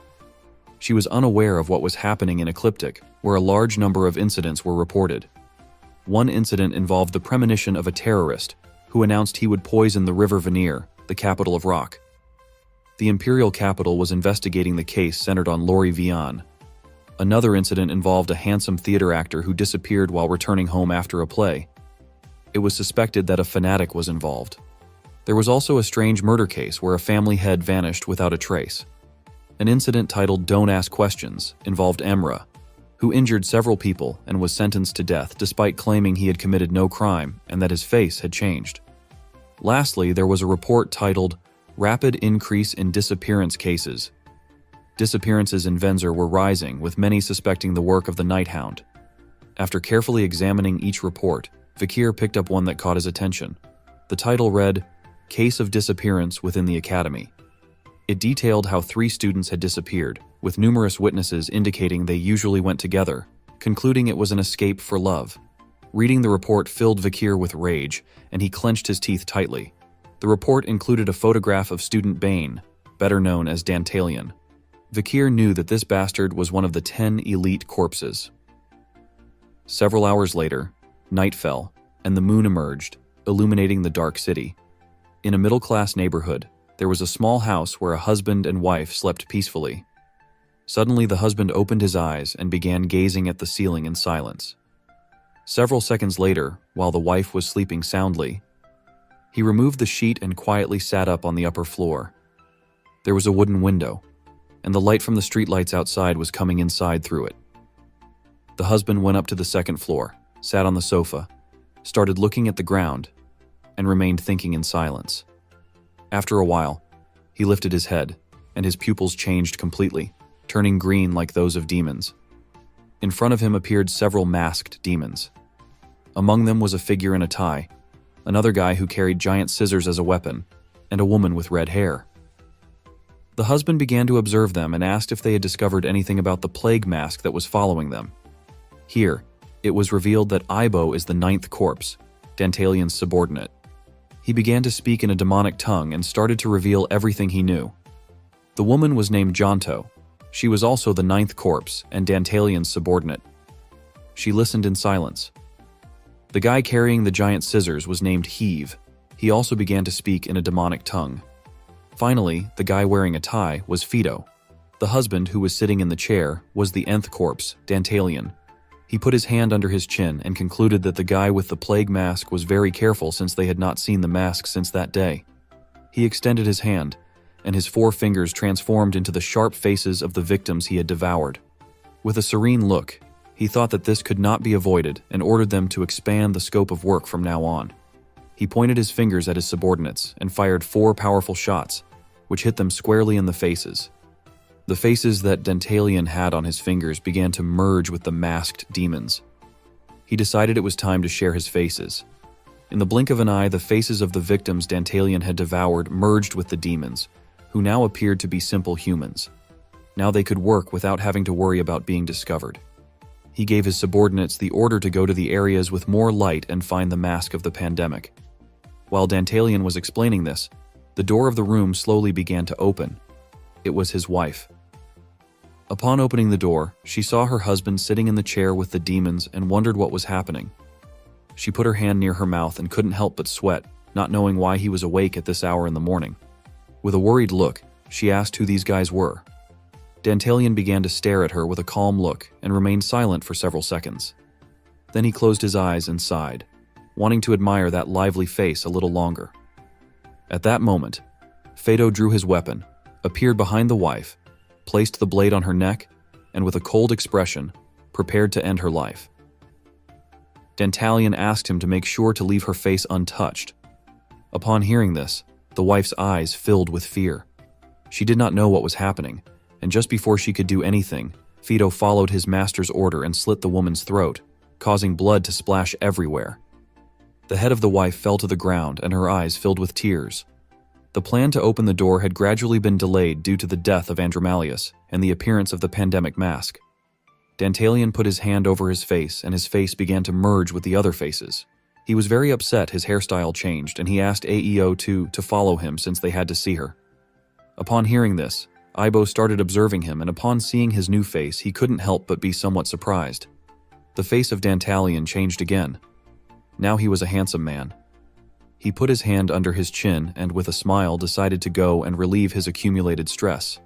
She was unaware of what was happening in Ecliptic, where a large number of incidents were reported. One incident involved the premonition of a terrorist who announced he would poison the river Vanir, the capital of Rock. The imperial capital was investigating the case centered on Lori Vian. Another incident involved a handsome theater actor who disappeared while returning home after a play. It was suspected that a fanatic was involved. There was also a strange murder case where a family head vanished without a trace. An incident titled Don't Ask Questions involved Emra, who injured several people and was sentenced to death despite claiming he had committed no crime and that his face had changed. Lastly, there was a report titled Rapid Increase in Disappearance Cases. Disappearances in Dronzer were rising, with many suspecting the work of the Night Hound. After carefully examining each report, Vakir picked up one that caught his attention. The title read, Case of Disappearance Within the Academy. It detailed how 3 students had disappeared, with numerous witnesses indicating they usually went together, concluding it was an escape for love. Reading the report filled Vakir with rage, and he clenched his teeth tightly. The report included a photograph of student Bane, better known as Dantalion. Vakir knew that this bastard was one of the 10 elite corpses. Several hours later, night fell, and the moon emerged, illuminating the dark city. In a middle-class neighborhood, there was a small house where a husband and wife slept peacefully. Suddenly, the husband opened his eyes and began gazing at the ceiling in silence. Several seconds later, while the wife was sleeping soundly, he removed the sheet and quietly sat up on the upper floor. There was a wooden window, and the light from the streetlights outside was coming inside through it. The husband went up to the second floor, sat on the sofa, started looking at the ground, and remained thinking in silence. After a while, he lifted his head, and his pupils changed completely, turning green like those of demons. In front of him appeared several masked demons. Among them was a figure in a tie, another guy who carried giant scissors as a weapon, and a woman with red hair. The husband began to observe them and asked if they had discovered anything about the plague mask that was following them. Here, it was revealed that Ibo is the 9th corpse, Dantalion's subordinate. He began to speak in a demonic tongue and started to reveal everything he knew. The woman was named Jonto. She was also the 9th corpse and Dantalion's subordinate. She listened in silence. The guy carrying the giant scissors was named Heave. He also began to speak in a demonic tongue. Finally, the guy wearing a tie was Fido. The husband, who was sitting in the chair, was the nth corpse, Dantalion. He put his hand under his chin and concluded that the guy with the plague mask was very careful since they had not seen the mask since that day. He extended his hand, and his 4 fingers transformed into the sharp faces of the victims he had devoured. With a serene look, he thought that this could not be avoided and ordered them to expand the scope of work from now on. He pointed his fingers at his subordinates and fired 4 powerful shots, which hit them squarely in the faces. The faces that Dantalion had on his fingers began to merge with the masked demons. He decided it was time to share his faces. In the blink of an eye, the faces of the victims Dantalion had devoured merged with the demons, who now appeared to be simple humans. Now they could work without having to worry about being discovered. He gave his subordinates the order to go to the areas with more light and find the mask of the pandemic. While Dantalion was explaining this, the door of the room slowly began to open. It was his wife. Upon opening the door, she saw her husband sitting in the chair with the demons and wondered what was happening. She put her hand near her mouth and couldn't help but sweat, not knowing why he was awake at this hour in the morning. With a worried look, she asked who these guys were. Dantalion began to stare at her with a calm look and remained silent for several seconds. Then he closed his eyes and sighed, wanting to admire that lively face a little longer. At that moment, Fado drew his weapon, appeared behind the wife, placed the blade on her neck, and with a cold expression, prepared to end her life. Dantalion asked him to make sure to leave her face untouched. Upon hearing this, the wife's eyes filled with fear. She did not know what was happening, and just before she could do anything, Fido followed his master's order and slit the woman's throat, causing blood to splash everywhere. The head of the wife fell to the ground and her eyes filled with tears. The plan to open the door had gradually been delayed due to the death of Andromalius and the appearance of the pandemic mask. Dantalion put his hand over his face and his face began to merge with the other faces. He was very upset his hairstyle changed and he asked AEO to follow him since they had to see her. Upon hearing this, Ibo started observing him, and upon seeing his new face, he couldn't help but be somewhat surprised. The face of Dantalion changed again. Now he was a handsome man. He put his hand under his chin and with a smile decided to go and relieve his accumulated stress.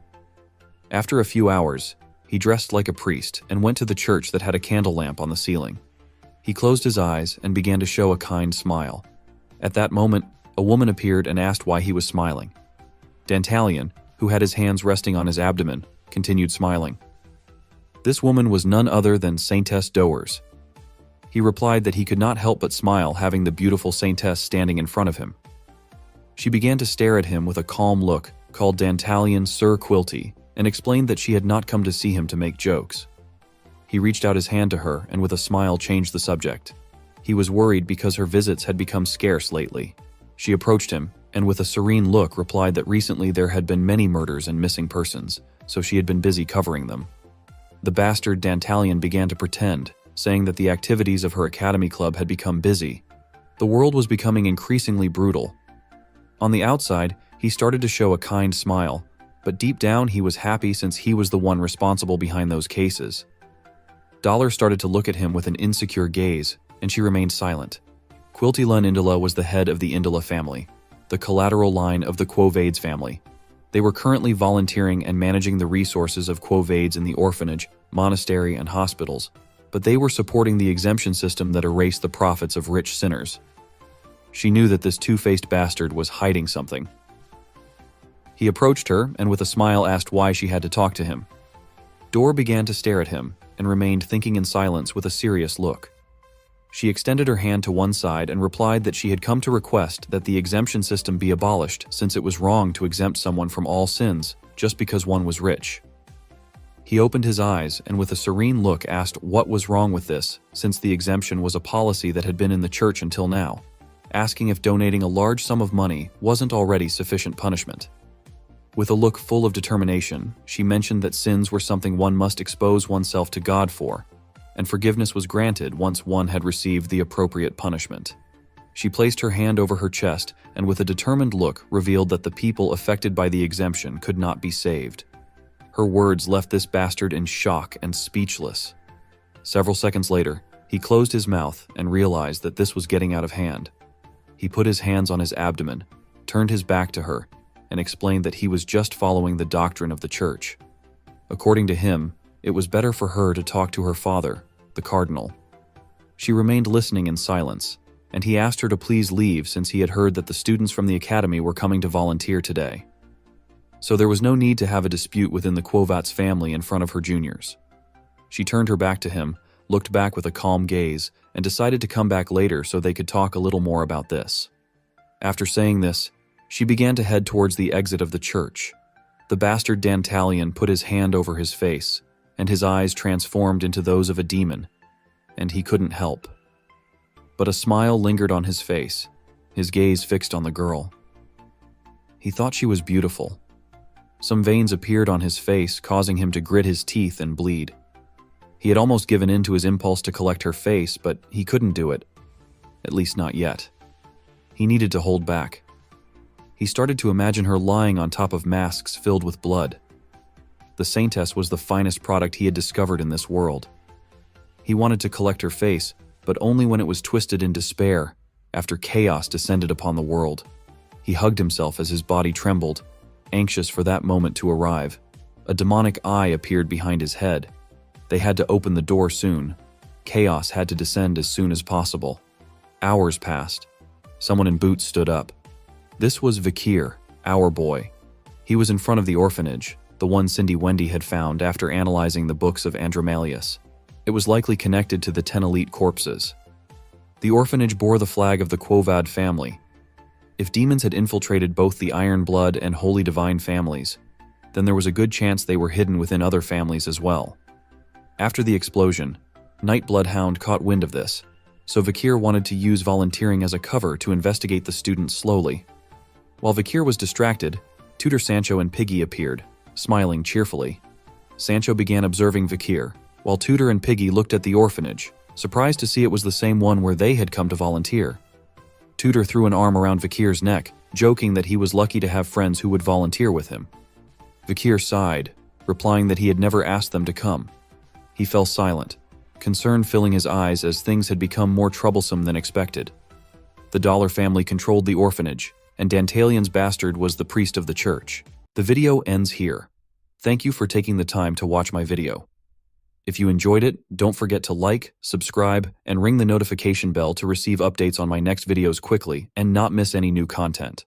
After a few hours, he dressed like a priest and went to the church that had a candle lamp on the ceiling. He closed his eyes and began to show a kind smile. At that moment, a woman appeared and asked why he was smiling. Dantalion, who had his hands resting on his abdomen, continued smiling. This woman was none other than Saintess Doers. He replied that he could not help but smile having the beautiful Saintess standing in front of him. She began to stare at him with a calm look, called Dantalion Sir Quilty, and explained that she had not come to see him to make jokes. He reached out his hand to her and with a smile changed the subject. He was worried because her visits had become scarce lately. She approached him, and with a serene look replied that recently there had been many murders and missing persons, so she had been busy covering them. The bastard Dantalion began to pretend, saying that the activities of her academy club had become busy. The world was becoming increasingly brutal. On the outside, he started to show a kind smile, but deep down he was happy since he was the one responsible behind those cases. Dollar started to look at him with an insecure gaze, and she remained silent. Quiltilun Indala was the head of the Indala family, the collateral line of the Quovades family. They were currently volunteering and managing the resources of Quovades in the orphanage, monastery, and hospitals, but they were supporting the exemption system that erased the profits of rich sinners. She knew that this two-faced bastard was hiding something. He approached her and with a smile asked why she had to talk to him. Dor began to stare at him and remained thinking in silence with a serious look. She extended her hand to one side and replied that she had come to request that the exemption system be abolished since it was wrong to exempt someone from all sins just because one was rich. He opened his eyes and with a serene look asked what was wrong with this, since the exemption was a policy that had been in the church until now, asking if donating a large sum of money wasn't already sufficient punishment. With a look full of determination, she mentioned that sins were something one must expose oneself to God for, and forgiveness was granted once one had received the appropriate punishment. She placed her hand over her chest and with a determined look revealed that the people affected by the exemption could not be saved. Her words left this bastard in shock and speechless. Several seconds later, he closed his mouth and realized that this was getting out of hand. He put his hands on his abdomen, turned his back to her, and explained that he was just following the doctrine of the church. According to him, it was better for her to talk to her father, the cardinal. She remained listening in silence, and he asked her to please leave since he had heard that the students from the academy were coming to volunteer today. So there was no need to have a dispute within the Quovats family in front of her juniors. She turned her back to him, looked back with a calm gaze, and decided to come back later so they could talk a little more about this. After saying this, she began to head towards the exit of the church. The bastard Dantalion put his hand over his face, and his eyes transformed into those of a demon, and he couldn't help. But a smile lingered on his face, his gaze fixed on the girl. He thought she was beautiful. Some veins appeared on his face, causing him to grit his teeth and bleed. He had almost given in to his impulse to collect her face, but he couldn't do it. At least not yet. He needed to hold back. He started to imagine her lying on top of masks filled with blood. The Saintess was the finest product he had discovered in this world. He wanted to collect her face, but only when it was twisted in despair, after chaos descended upon the world. He hugged himself as his body trembled, anxious for that moment to arrive. A demonic eye appeared behind his head. They had to open the door soon. Chaos had to descend as soon as possible. Hours passed. Someone in boots stood up. This was Vikir, our boy. He was in front of the orphanage, the one Cindy Wendy had found after analyzing the books of Andromalius. It was likely connected to the 10 elite corpses. The orphanage bore the flag of the Quovad family. If demons had infiltrated both the Iron Blood and Holy Divine families, then there was a good chance they were hidden within other families as well. After the explosion, Nightblood Hound caught wind of this, so Vikir wanted to use volunteering as a cover to investigate the students slowly. While Vikir was distracted, Tutor Sancho and Piggy appeared, smiling cheerfully. Sancho began observing Vikir, while Tutor and Piggy looked at the orphanage, surprised to see it was the same one where they had come to volunteer. Tutor threw an arm around Vikir's neck, joking that he was lucky to have friends who would volunteer with him. Vakir sighed, replying that he had never asked them to come. He fell silent, concern filling his eyes as things had become more troublesome than expected. The Dollar family controlled the orphanage, and Dantalion's bastard was the priest of the church. The video ends here. Thank you for taking the time to watch my video. If you enjoyed it, don't forget to like, subscribe, and ring the notification bell to receive updates on my next videos quickly and not miss any new content.